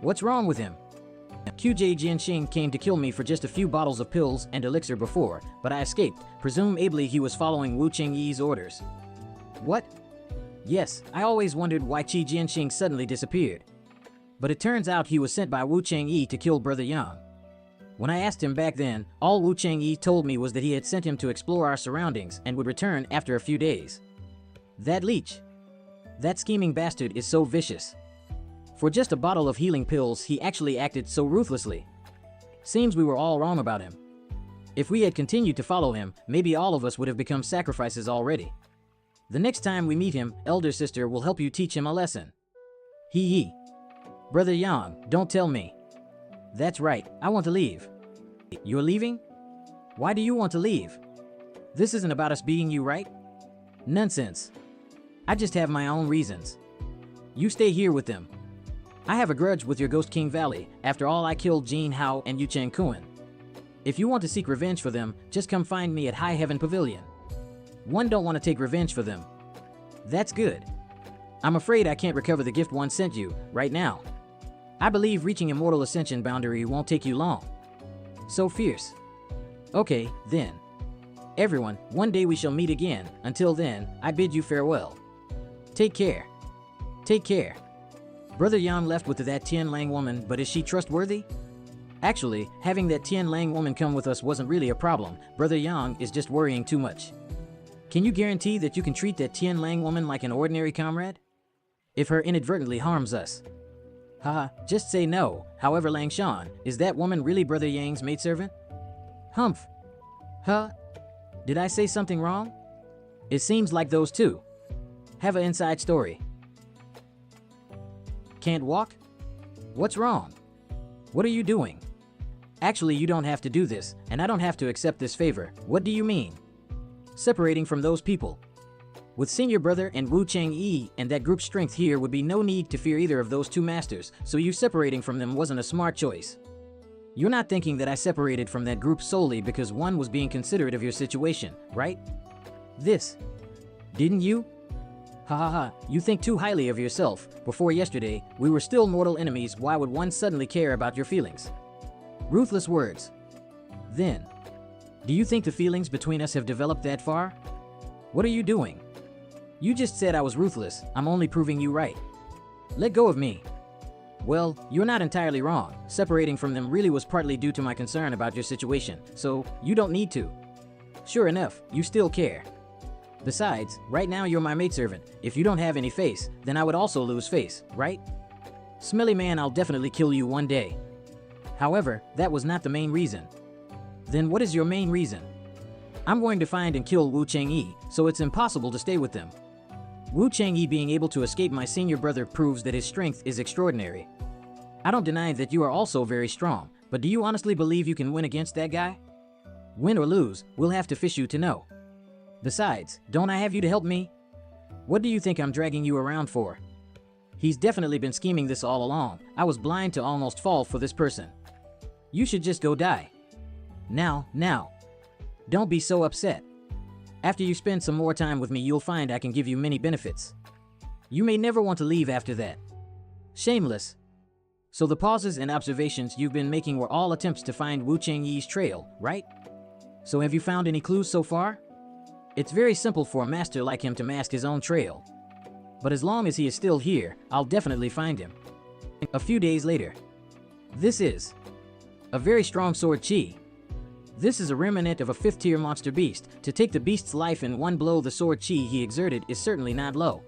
What's wrong with him? QJ Jianxing came to kill me for just a few bottles of pills and elixir before, but I escaped. Presumably he was following Wu Changyi's orders. What? Yes, I always wondered why Qi Jianxing suddenly disappeared. But it turns out he was sent by Wu Changyi to kill Brother Yang. When I asked him back then, all Wu Changyi told me was that he had sent him to explore our surroundings and would return after a few days. That leech. That scheming bastard is so vicious. For just a bottle of healing pills, he actually acted so ruthlessly. Seems we were all wrong about him. If we had continued to follow him, maybe all of us would have become sacrifices already. The next time we meet him, elder sister will help you teach him a lesson. Hee hee. Brother Yang, don't tell me. That's right, I want to leave. You're leaving? Why do you want to leave? This isn't about us beating you, right? Nonsense. I just have my own reasons. You stay here with them. I have a grudge with your Ghost King Valley. After all, I killed Jin Hao and Yu Chen Kuan. If you want to seek revenge for them, just come find me at High Heaven Pavilion. One don't want to take revenge for them. That's good. I'm afraid I can't recover the gift one sent you, right now. I believe reaching Immortal Ascension boundary won't take you long. So fierce. Okay, then. Everyone, one day we shall meet again. Until then, I bid you farewell. Take care. Take care. Brother Yang left with that Tian Lang woman, but is she trustworthy? Actually, having that Tian Lang woman come with us wasn't really a problem. Brother Yang is just worrying too much. Can you guarantee that you can treat that Tian Lang woman like an ordinary comrade? If her inadvertently harms us. Haha, just say no. However, Langshan, is that woman really Brother Yang's maidservant? Humph. Huh? Did I say something wrong? It seems like those two have an inside story. Can't walk? What's wrong? What are you doing? Actually, you don't have to do this, and I don't have to accept this favor. What do you mean? Separating from those people. With Senior Brother and Wu Changyi and that group's strength here would be no need to fear either of those two masters, so you separating from them wasn't a smart choice. You're not thinking that I separated from that group solely because one was being considerate of your situation, right? This. Didn't you? Ha ha ha, you think too highly of yourself. Before yesterday, we were still mortal enemies. Why would one suddenly care about your feelings? Ruthless words. Then, do you think the feelings between us have developed that far? What are you doing? You just said I was ruthless. I'm only proving you right. Let go of me. Well, you're not entirely wrong. Separating from them really was partly due to my concern about your situation, so you don't need to. Sure enough, you still care. Besides, right now you're my maidservant. If you don't have any face, then I would also lose face, right? Smelly man, I'll definitely kill you one day. However, that was not the main reason. Then what is your main reason? I'm going to find and kill Wu Changyi, so it's impossible to stay with them. Wu Changyi being able to escape my senior brother proves that his strength is extraordinary. I don't deny that you are also very strong, but do you honestly believe you can win against that guy? Win or lose, we'll have to fish you to know. Besides, don't I have you to help me? What do you think I'm dragging you around for? He's definitely been scheming this all along. I was blind to almost fall for this person. You should just go die. Now. Don't be so upset. After you spend some more time with me, you'll find I can give you many benefits. You may never want to leave after that. Shameless. So the pauses and observations you've been making were all attempts to find Wu Changyi's trail, right? So have you found any clues so far? It's very simple for a master like him to mask his own trail. But as long as he is still here, I'll definitely find him. A few days later. This is a very strong sword chi. This is a remnant of a 5th tier monster beast. To take the beast's life in one blow, the sword chi he exerted is certainly not low.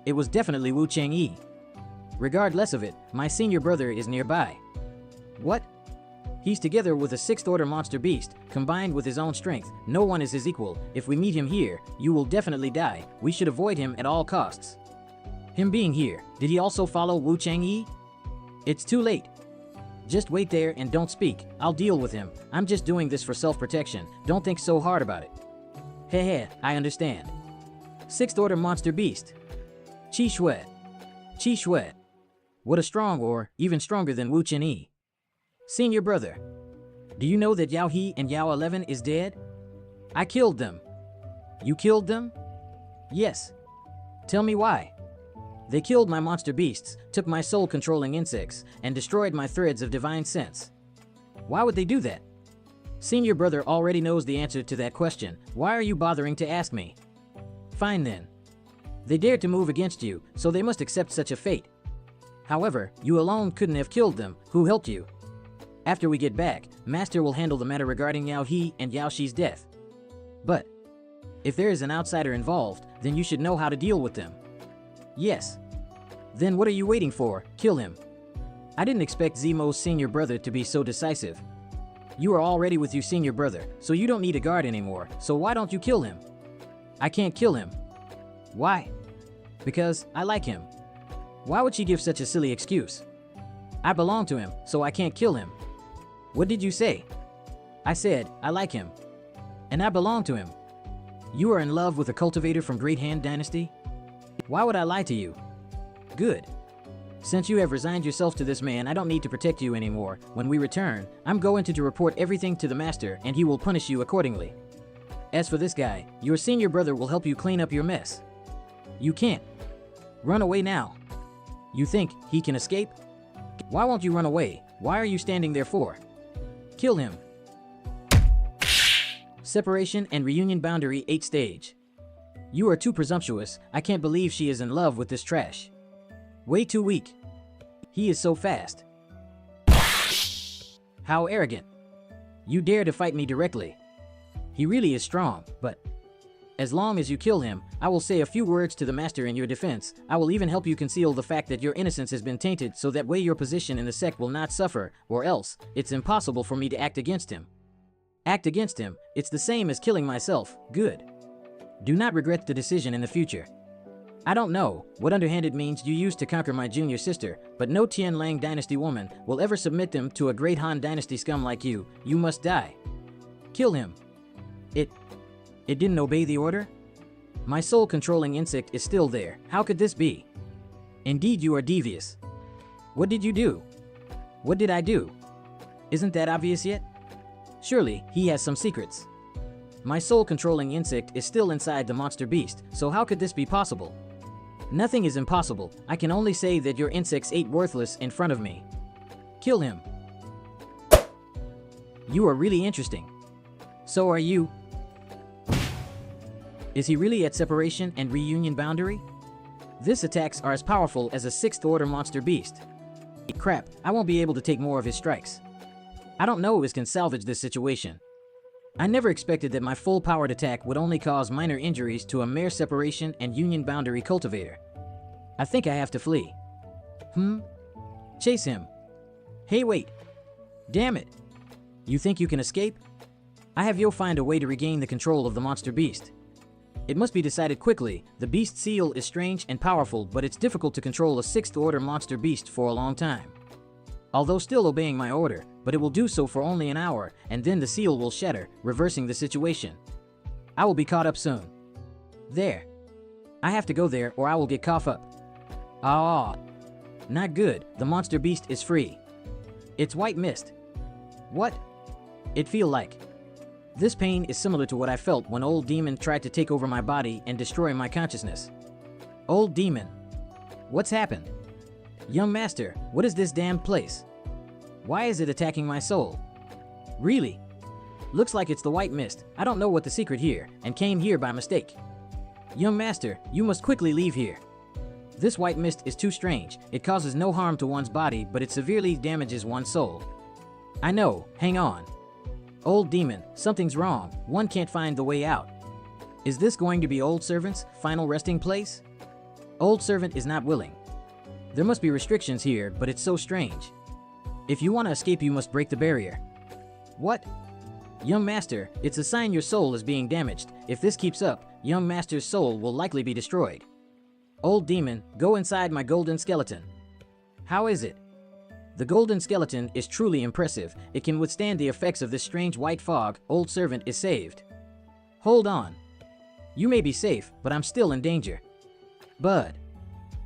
It was definitely Wu Changyi. Regardless of it, my senior brother is nearby. What? He's together with a 6th order monster beast, combined with his own strength. No one is his equal. If we meet him here, you will definitely die. We should avoid him at all costs. Him being here, did he also follow Wu Changyi? It's too late. Just wait there and don't speak. I'll deal with him. I'm just doing this for self-protection. Don't think so hard about it. Heh, I understand. 6th order monster beast. Chi Shui. What a strong, or even stronger than Wu Changyi. Senior brother, do you know that Yao He and Yao 11 is dead? I killed them. You killed them? Yes. Tell me why. They killed my monster beasts, took my soul-controlling insects, and destroyed my threads of divine sense. Why would they do that? Senior brother already knows the answer to that question. Why are you bothering to ask me? Fine then. They dared to move against you, so they must accept such a fate. However, you alone couldn't have killed them. Who helped you? After we get back, Master will handle the matter regarding Yao He and Yao Shi's death. But if there is an outsider involved, then you should know how to deal with them. Yes. Then what are you waiting for? Kill him. I didn't expect Zemo's senior brother to be so decisive. You are already with your senior brother, so you don't need a guard anymore, so why don't you kill him? I can't kill him. Why? Because I like him. Why would she give such a silly excuse? I belong to him, so I can't kill him. What did you say? I said, I like him. And I belong to him. You are in love with a cultivator from Great Han Dynasty? Why would I lie to you? Good. Since you have resigned yourself to this man, I don't need to protect you anymore. When we return, I'm going to report everything to the master, and he will punish you accordingly. As for this guy, your senior brother will help you clean up your mess. You can't. Run away now. You think he can escape? Why won't you run away? Why are you standing there for? Kill him. Separation and reunion boundary 8 stage. You are too presumptuous. I can't believe she is in love with this trash. Way too weak. He is so fast. How arrogant. You dare to fight me directly. He really is strong, but As long as you kill him, I will say a few words to the master in your defense. I will even help you conceal the fact that your innocence has been tainted so that way your position in the sect will not suffer, or else, it's impossible for me to act against him. Act against him, it's the same as killing myself. Good. Do not regret the decision in the future. I don't know what underhanded means you used to conquer my junior sister, but no Tianlang dynasty woman will ever submit them to a great Han dynasty scum like you. You must die. Kill him. It didn't obey the order? My soul-controlling insect is still there. How could this be? Indeed, you are devious. What did you do? What did I do? Isn't that obvious yet? Surely, he has some secrets. My soul-controlling insect is still inside the monster beast, so how could this be possible? Nothing is impossible. I can only say that your insects ate worthless in front of me. Kill him. You are really interesting. So are you. Is he really at separation and reunion boundary? These attacks are as powerful as a 6th order monster beast. Crap, I won't be able to take more of his strikes. I don't know if can salvage this situation. I never expected that my full-powered attack would only cause minor injuries to a mere separation and union boundary cultivator. I think I have to flee. Chase him. Hey, wait. Damn it. You think you can escape? I have you'll find a way to regain the control of the monster beast. It must be decided quickly. The beast seal is strange and powerful, but it's difficult to control a 6th order monster beast for a long time. Although still obeying my order, but it will do so for only an hour, and then the seal will shatter, reversing the situation. I will be caught up soon. There. I have to go there or I will get cough up. Ah, not good. The monster beast is free. It's white mist. What? It feel like. This pain is similar to what I felt when Old Demon tried to take over my body and destroy my consciousness. Old Demon. What's happened? Young Master, what is this damned place? Why is it attacking my soul? Really? Looks like it's the white mist. I don't know what the secret here, and came here by mistake. Young Master, you must quickly leave here. This white mist is too strange. It causes no harm to one's body, but it severely damages one's soul. I know, hang on. Old Demon, something's wrong. One can't find the way out. Is this going to be Old Servant's final resting place? Old Servant is not willing. There must be restrictions here, but it's so strange. If you want to escape, you must break the barrier. What? Young Master, it's a sign your soul is being damaged. If this keeps up, Young Master's soul will likely be destroyed. Old Demon, go inside my golden skeleton. How is it? The golden skeleton is truly impressive. It can withstand the effects of this strange white fog. Old Servant is saved. Hold on. You may be safe, but I'm still in danger. Bud,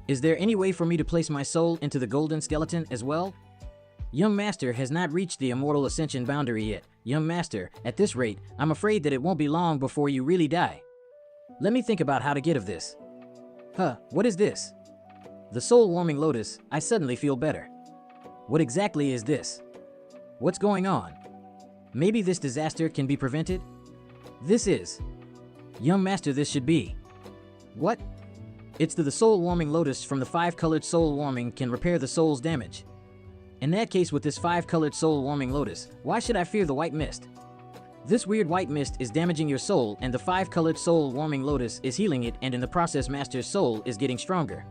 is there any way for me to place my soul into the golden skeleton as well? Young Master has not reached the immortal ascension boundary yet. Young Master, at this rate, I'm afraid that it won't be long before you really die. Let me think about how to get of this. What is this? The soul-warming lotus. I suddenly feel better. What exactly is this? What's going on? Maybe this disaster can be prevented? This is. Young Master, this should be. What? It's the soul-warming lotus from the 5-colored soul warming can repair the soul's damage. In that case, with this 5-colored soul-warming lotus, why should I fear the white mist? This weird white mist is damaging your soul, and the 5-colored soul-warming lotus is healing it, and in the process, Master's soul is getting stronger.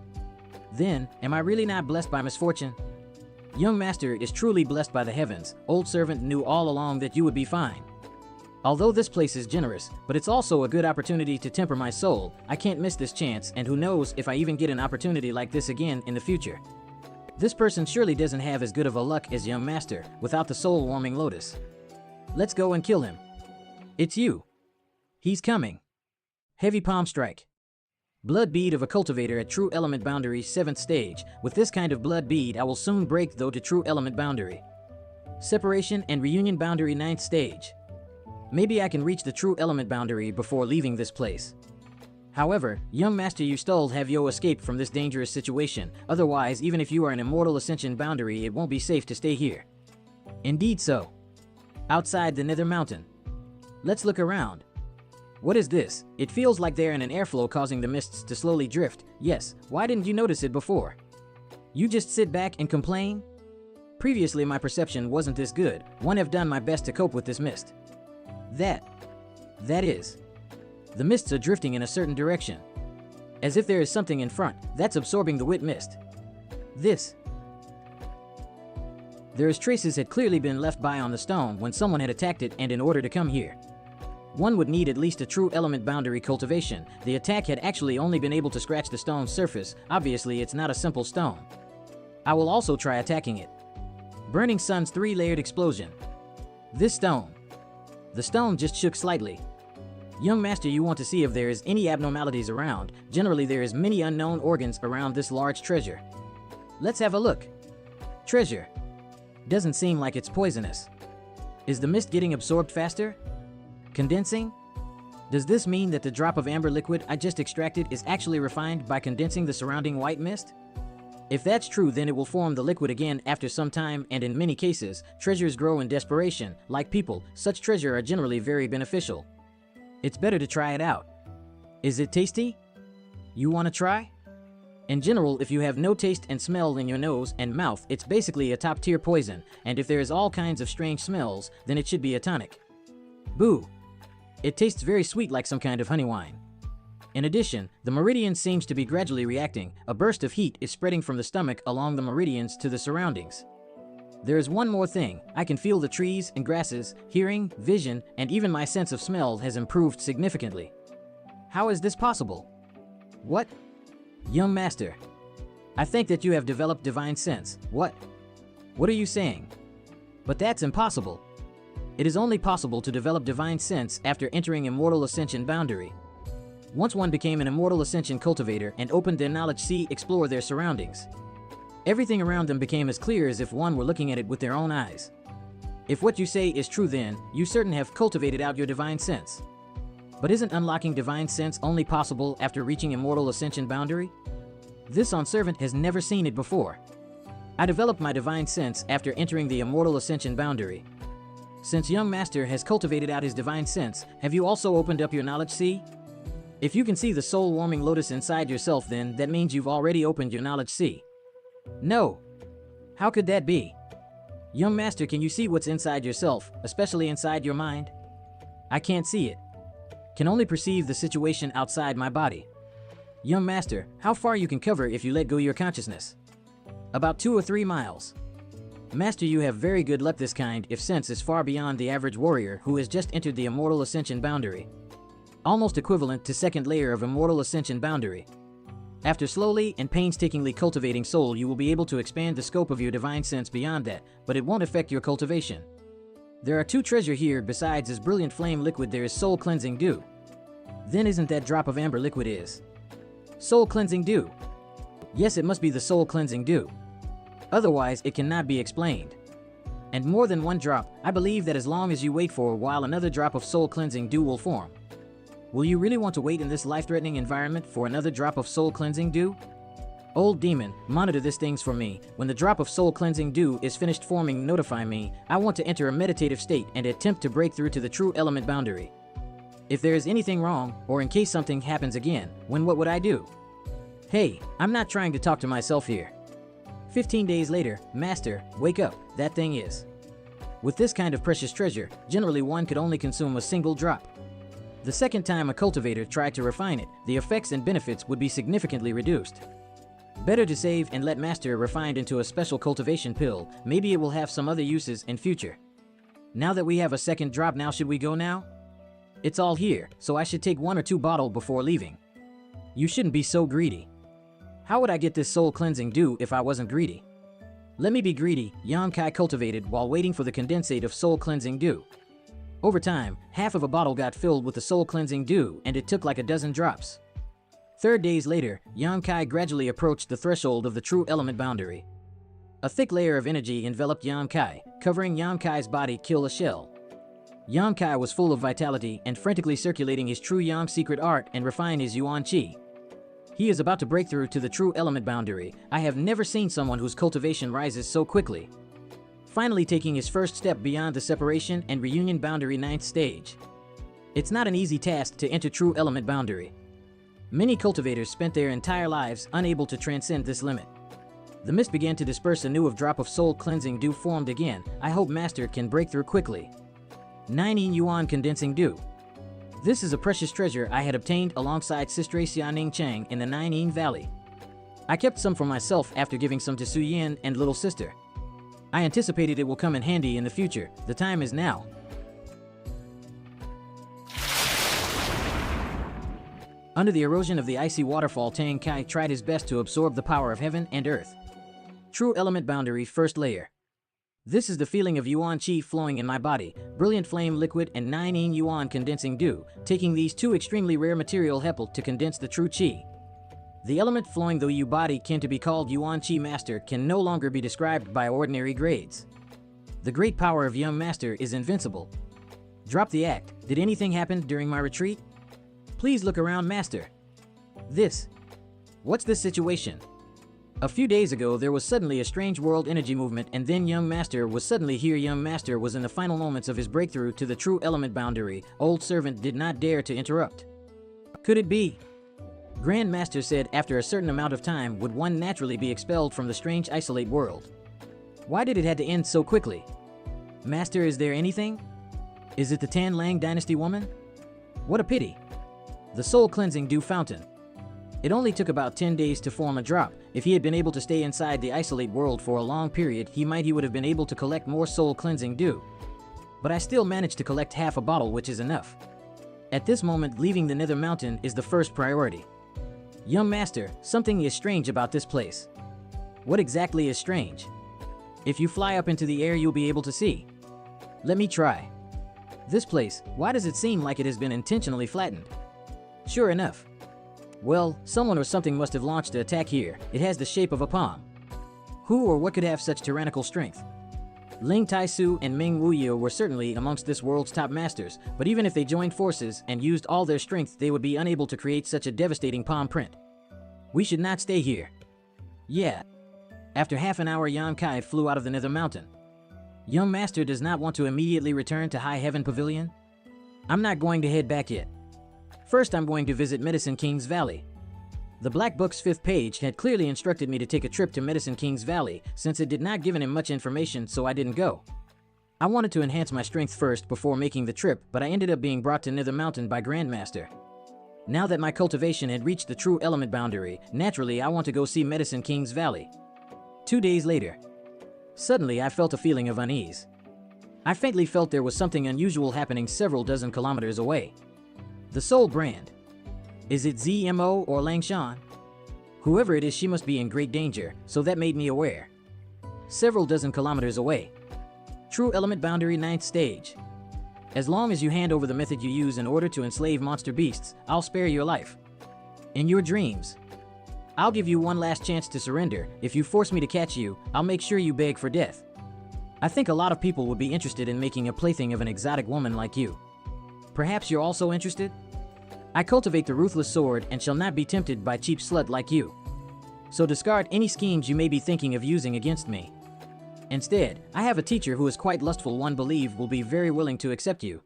Then, am I really not blessed by misfortune? Young Master is truly blessed by the heavens. Old Servant knew all along that you would be fine. Although this place is generous, but it's also a good opportunity to temper my soul. I can't miss this chance, and who knows if I even get an opportunity like this again in the future. This person surely doesn't have as good of a luck as Young Master without the soul-warming lotus. Let's go and kill him. It's you. He's coming. Heavy palm strike. Blood bead of a cultivator at true element boundary 7th stage. With this kind of blood bead, I will soon break though to true element boundary. Separation and reunion boundary 9th stage. Maybe I can reach the true element boundary before leaving this place. However, Young Master, you still have yo escaped from this dangerous situation. Otherwise, even if you are an immortal ascension boundary, it won't be safe to stay here. Indeed so. Outside the Nether Mountain. Let's look around. What is this? It feels like they're in an airflow causing the mists to slowly drift. Yes, why didn't you notice it before? You just sit back and complain? Previously my perception wasn't this good. One have done my best to cope with this mist. That is. The mists are drifting in a certain direction, as if there is something in front that's absorbing the wet mist. There's traces had clearly been left by on the stone when someone had attacked it, and in order to come here, one would need at least a true element boundary cultivation. The attack had actually only been able to scratch the stone's surface. Obviously, it's not a simple stone. I will also try attacking it. Burning Sun's 3-layered explosion. The stone just shook slightly. Young master, you want to see if there is any abnormalities around. Generally, there is many unknown organs around this large treasure. Let's have a look. Treasure. Doesn't seem like it's poisonous. Is the mist getting absorbed faster? Condensing? Does this mean that the drop of amber liquid I just extracted is actually refined by condensing the surrounding white mist? If that's true, then it will form the liquid again after some time, and in many cases, treasures grow in desperation. Like people, such treasure are generally very beneficial. It's better to try it out. Is it tasty? You want to try? In general, if you have no taste and smell in your nose and mouth, it's basically a top-tier poison, and if there is all kinds of strange smells, then it should be a tonic. Boo! It tastes very sweet, like some kind of honey wine. In addition, the meridian seems to be gradually reacting. A burst of heat is spreading from the stomach along the meridians to the surroundings. There is one more thing. I can feel the trees and grasses, hearing, vision, and even my sense of smell has improved significantly. How is this possible? What? Young master, I think that you have developed divine sense. What? What are you saying? But that's impossible. It is only possible to develop divine sense after entering Immortal Ascension boundary. Once one became an Immortal Ascension cultivator and opened their knowledge, explore their surroundings. Everything around them became as clear as if one were looking at it with their own eyes. If what you say is true, then you certainly have cultivated out your divine sense. But isn't unlocking divine sense only possible after reaching Immortal Ascension boundary? This servant has never seen it before. I developed my divine sense after entering the Immortal Ascension boundary. Since young master has cultivated out his divine sense, have you also opened up your knowledge? If you can see the soul-warming lotus inside yourself, then that means you've already opened your knowledge. No. How could that be? Young master, can you see what's inside yourself, especially inside your mind? I can't see it. Can only perceive the situation outside my body. Young master, how far you can cover if you let go your consciousness? About 2 or 3 miles. Master, you have very good luck. This kind of sense is far beyond the average warrior who has just entered the Immortal Ascension boundary. Almost equivalent to second layer of Immortal Ascension boundary. After slowly and painstakingly cultivating soul, you will be able to expand the scope of your divine sense beyond that, but it won't affect your cultivation. There are 2 treasure here. Besides this brilliant flame liquid, there is soul cleansing dew. Then isn't that drop of amber liquid is soul cleansing dew? Yes, it must be the soul cleansing dew. Otherwise, it cannot be explained. And more than one drop. I believe that as long as you wait for a while, another drop of soul cleansing dew will form. Will you really want to wait in this life-threatening environment for another drop of soul cleansing dew? Old demon, monitor these things for me. When the drop of soul cleansing dew is finished forming, notify me. I want to enter a meditative state and attempt to break through to the true element boundary. If there is anything wrong, or in case something happens again, what would I do? Hey, I'm not trying to talk to myself here. 15 days later, master, wake up, that thing is. With this kind of precious treasure, generally one could only consume a single drop. The second time a cultivator tried to refine it, the effects and benefits would be significantly reduced. Better to save and let master refine into a special cultivation pill. Maybe it will have some other uses in future. Now that we have a second drop, now should we go now? It's all here, so I should take 1 or 2 bottles before leaving. You shouldn't be so greedy. How would I get this soul cleansing dew if I wasn't greedy? Let me be greedy. Yonkai cultivated while waiting for the condensate of soul cleansing dew. Over time, half of a bottle got filled with the soul cleansing dew, and it took like a dozen drops. 3 days later, Yonkai gradually approached the threshold of the true element boundary. A thick layer of energy enveloped Yonkai, covering Yonkai's body. Kill a shell. Yonkai was full of vitality and frantically circulating his true Yang secret art and refine his Yuan Qi. He is about to break through to the true element boundary. I have never seen someone whose cultivation rises so quickly. Finally taking his first step beyond the separation and reunion boundary, 9th stage. It's not an easy task to enter true element boundary. Many cultivators spent their entire lives unable to transcend this limit. The mist began to disperse anew. A drop of soul cleansing dew formed again. I hope master can break through quickly. 9 yuan condensing dew. This is a precious treasure I had obtained alongside Sister Xianing Chang in the Ninein Valley. I kept some for myself after giving some to Su Yin and little sister. I anticipated it will come in handy in the future. The time is now. Under the erosion of the icy waterfall, Tang Kai tried his best to absorb the power of heaven and earth. True element boundary, first layer. This is the feeling of Yuan Qi flowing in my body, brilliant flame liquid and 9 Yuan condensing dew, taking these two extremely rare material Heppel to condense the true Qi. The element flowing though Yu body can to be called Yuan Qi Master can no longer be described by ordinary grades. The great power of Young Master is invincible. Drop the act. Did anything happen during my retreat? Please look around, Master. What's this situation? A few days ago there was suddenly a strange world energy movement and then Young Master was suddenly here. Young Master was in the final moments of his breakthrough to the true element boundary. Old servant did not dare to interrupt. Could it be? Grand Master said after a certain amount of time would one naturally be expelled from the strange isolate world. Why did it had to end so quickly? Master, is there anything? Is it the Tan Lang dynasty woman? What a pity. The soul cleansing dew fountain. It only took about 10 days to form a drop. If he had been able to stay inside the isolate world for a long period, he would have been able to collect more soul cleansing dew. But I still managed to collect half a bottle, which is enough. At this moment, leaving the Nether Mountain is the first priority. Young Master, something is strange about this place. What exactly is strange? If you fly up into the air, you'll be able to see. Let me try. This place, why does it seem like it has been intentionally flattened? Sure enough. Well, someone or something must have launched the attack here. It has the shape of a palm. Who or what could have such tyrannical strength? Ling Taisu and Ming Wuyo were certainly amongst this world's top masters, but even if they joined forces and used all their strength, they would be unable to create such a devastating palm print. We should not stay here. Yeah. After half an hour, Yan Kai flew out of the Nether Mountain. Young Master does not want to immediately return to High Heaven Pavilion? I'm not going to head back yet. First, I'm going to visit Medicine King's Valley. The Black Book's 5th page had clearly instructed me to take a trip to Medicine King's Valley, since it did not give him much information, so I didn't go. I wanted to enhance my strength first before making the trip, but I ended up being brought to Nether Mountain by Grandmaster. Now that my cultivation had reached the true element boundary, naturally I want to go see Medicine King's Valley. 2 days later. Suddenly I felt a feeling of unease. I faintly felt there was something unusual happening several dozen kilometers away. The Soul Brand. Is it ZMO or Langshan? Whoever it is, she must be in great danger, so that made me aware. Several dozen kilometers away. True element boundary 9th stage. As long as you hand over the method you use in order to enslave monster beasts, I'll spare your life. In your dreams. I'll give you one last chance to surrender. If you force me to catch you, I'll make sure you beg for death. I think a lot of people would be interested in making a plaything of an exotic woman like you. Perhaps you're also interested? I cultivate the ruthless sword and shall not be tempted by cheap slut like you. So discard any schemes you may be thinking of using against me. Instead, I have a teacher who is quite lustful, one believe will be very willing to accept you.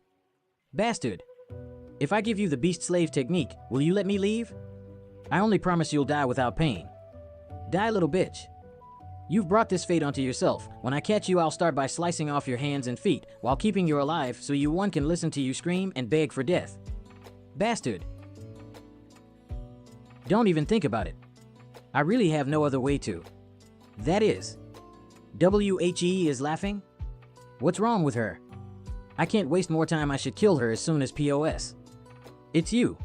Bastard. If I give you the beast slave technique, will you let me leave? I only promise you'll die without pain. Die, little bitch. You've brought this fate onto yourself. When I catch you, I'll start by slicing off your hands and feet, while keeping you alive so one can listen to you scream and beg for death. Bastard. Don't even think about it. I really have no other way to. That is. WHE is laughing? What's wrong with her? I can't waste more time. I should kill her as soon as POS. It's you.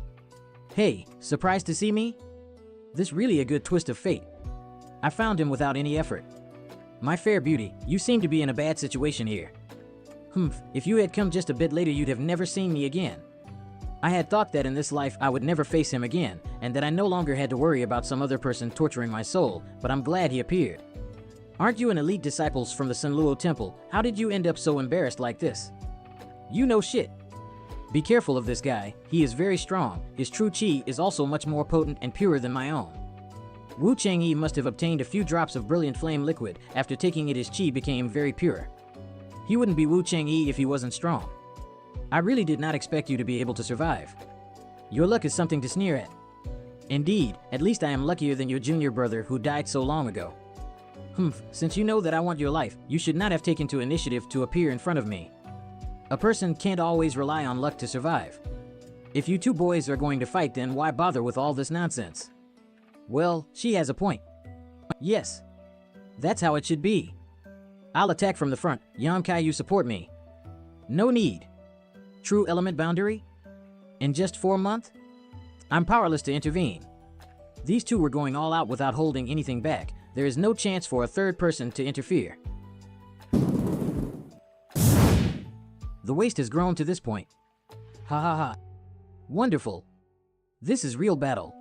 Hey, surprised to see me? This really a good twist of fate. I found him without any effort. My fair beauty, you seem to be in a bad situation here. If you had come just a bit later, you'd have never seen me again. I had thought that in this life I would never face him again, and that I no longer had to worry about some other person torturing my soul, but I'm glad he appeared. Aren't you an elite disciples from the Sunluo Temple? How did you end up so embarrassed like this? You know shit. Be careful of this guy, he is very strong. His true chi is also much more potent and purer than my own. Wu Chang'e must have obtained a few drops of brilliant flame liquid. After taking it, his chi became very pure. He wouldn't be Wu Chang'e if he wasn't strong. I really did not expect you to be able to survive. Your luck is something to sneer at. Indeed, at least I am luckier than your junior brother who died so long ago. Since you know that I want your life, you should not have taken to initiative to appear in front of me. A person can't always rely on luck to survive. If you two boys are going to fight, then why bother with all this nonsense? Well, she has a point. Yes, that's how it should be. I'll attack from the front. Yamkai, you support me. No need. True element boundary? In just 4 months? I'm powerless to intervene. These two were going all out without holding anything back. There is no chance for a third person to interfere. The waste has grown to this point. Ha ha ha. Wonderful. This is real battle.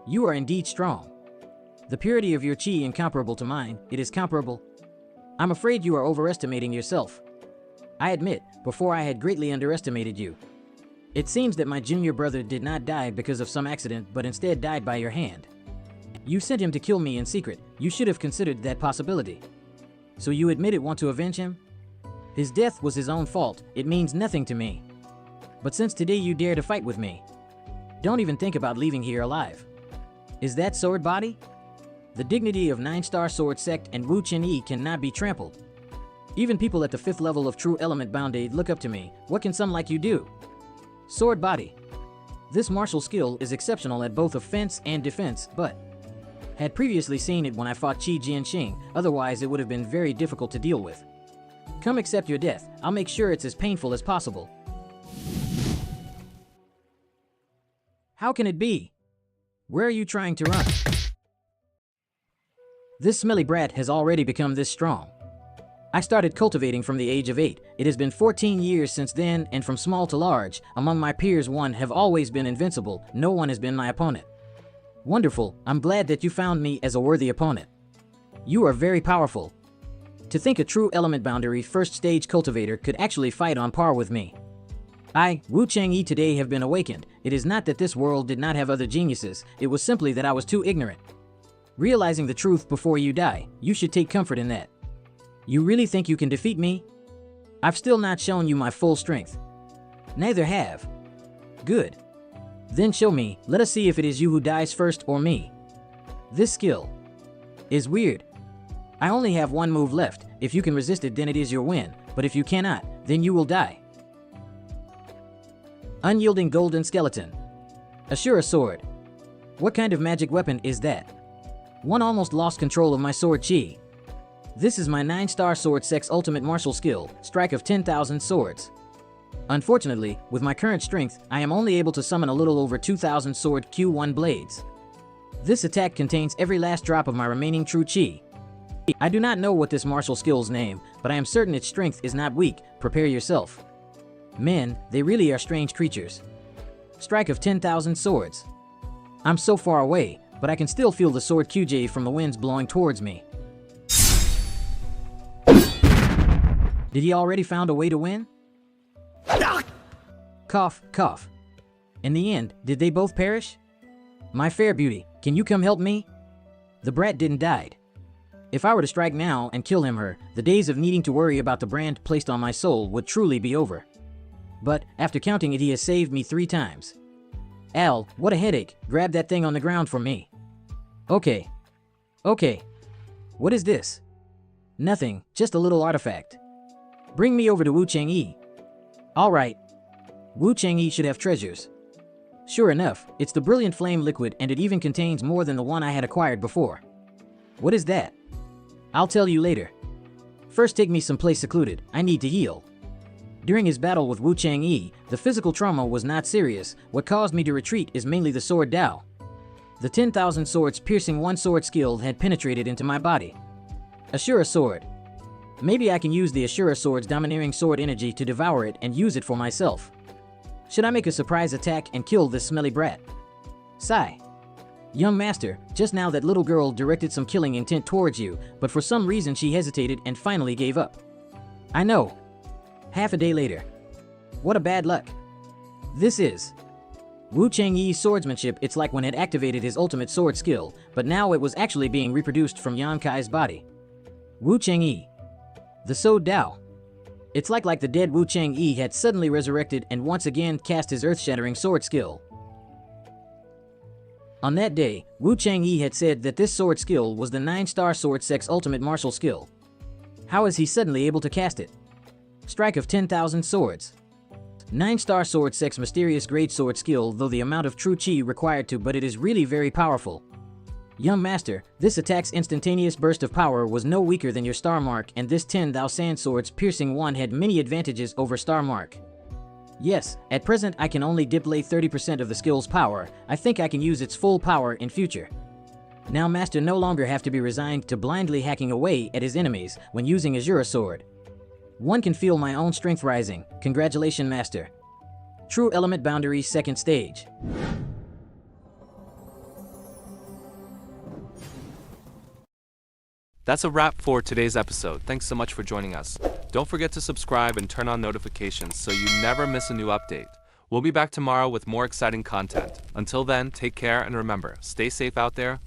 You are indeed strong. The purity of your chi incomparable to mine. It is comparable. I'm afraid you are overestimating yourself. I admit, before I had greatly underestimated you. It seems that my junior brother did not die because of some accident, but instead died by your hand. You sent him to kill me in secret. You should have considered that possibility. So you admit it, want to avenge him? His death was his own fault. It means nothing to me. But since today you dare to fight with me, don't even think about leaving here alive. Is that sword body? The dignity of 9-star sword sect and Wu Chen Yi cannot be trampled. Even people at the 5th level of true element boundary look up to me. What can some like you do? Sword body. This martial skill is exceptional at both offense and defense, but had previously seen it when I fought Qi Jianxing, otherwise it would have been very difficult to deal with. Come accept your death. I'll make sure it's as painful as possible. How can it be? Where are you trying to run? This smelly brat has already become this strong. I started cultivating from the age of 8. It has been 14 years since then, and from small to large, among my peers one have always been invincible. No one has been my opponent. Wonderful. I'm glad that you found me as a worthy opponent. You are very powerful. To think a true element boundary first stage cultivator could actually fight on par with me. I, Wu Changyi, today have been awakened. It is not that this world did not have other geniuses, it was simply that I was too ignorant. Realizing the truth before you die, you should take comfort in that. You really think you can defeat me? I've still not shown you my full strength. Neither have. Good. Then show me. Let us see if it is you who dies first or me. This skill is weird. I only have one move left. If you can resist it, then it is your win. But if you cannot, then you will die. Unyielding golden skeleton. Asura sword. What kind of magic weapon is that? One almost lost control of my sword chi. This is my 9-star sword sex ultimate martial skill, strike of 10,000 swords. Unfortunately, with my current strength, I am only able to summon a little over 2,000 sword Q1 blades. This attack contains every last drop of my remaining true chi. I do not know what this martial skill's name, but I am certain its strength is not weak. Prepare yourself. Men, they really are strange creatures. Strike of 10,000 swords. I'm so far away, but I can still feel the sword QJ from the winds blowing towards me. Did he already found a way to win? Cough, cough. In the end, did they both perish? My fair beauty, can you come help me? The brat didn't die. If I were to strike now and kill him, the days of needing to worry about the brand placed on my soul would truly be over. But after counting it, he has saved me 3 times. Al, what a headache. Grab that thing on the ground for me. Okay. Okay. What is this? Nothing, just a little artifact. Bring me over to Wu Changyi. Alright. Wu Changyi should have treasures. Sure enough, it's the brilliant flame liquid, and it even contains more than the one I had acquired before. What is that? I'll tell you later. First take me someplace secluded. I need to heal. During his battle with Wu Changyi, the physical trauma was not serious. What caused me to retreat is mainly the sword Dao. The 10,000 swords piercing one sword skill had penetrated into my body. Asura sword. Maybe I can use the Asura sword's domineering sword energy to devour it and use it for myself. Should I make a surprise attack and kill this smelly brat? Sigh. Young master, just now that little girl directed some killing intent towards you, but for some reason she hesitated and finally gave up. I know. Half a day later. What a bad luck. This is Wu Changyi's swordsmanship. It's like when it activated his ultimate sword skill, but now it was actually being reproduced from Yan Kai's body. Wu Changyi. The Sword Dao. It's like the dead Wu Changyi had suddenly resurrected and once again cast his earth-shattering sword skill. On that day, Wu Changyi had said that this sword skill was the 9-star sword sex ultimate martial skill. How is he suddenly able to cast it? Strike of 10,000 swords. 9-star sword sex mysterious great sword skill, though the amount of true chi required to, but it is really very powerful. Young master, this attack's instantaneous burst of power was no weaker than your star mark, and this 10,000 sand swords piercing one had many advantages over star mark. Yes, at present I can only display 30% of the skill's power. I think I can use its full power in future. Now master no longer have to be resigned to blindly hacking away at his enemies when using Asura sword. One can feel my own strength rising. Congratulations master. True element boundaries second stage. That's a wrap for today's episode. Thanks so much for joining us. Don't forget to subscribe and turn on notifications so you never miss a new update. We'll be back tomorrow with more exciting content. Until then, take care and remember, stay safe out there.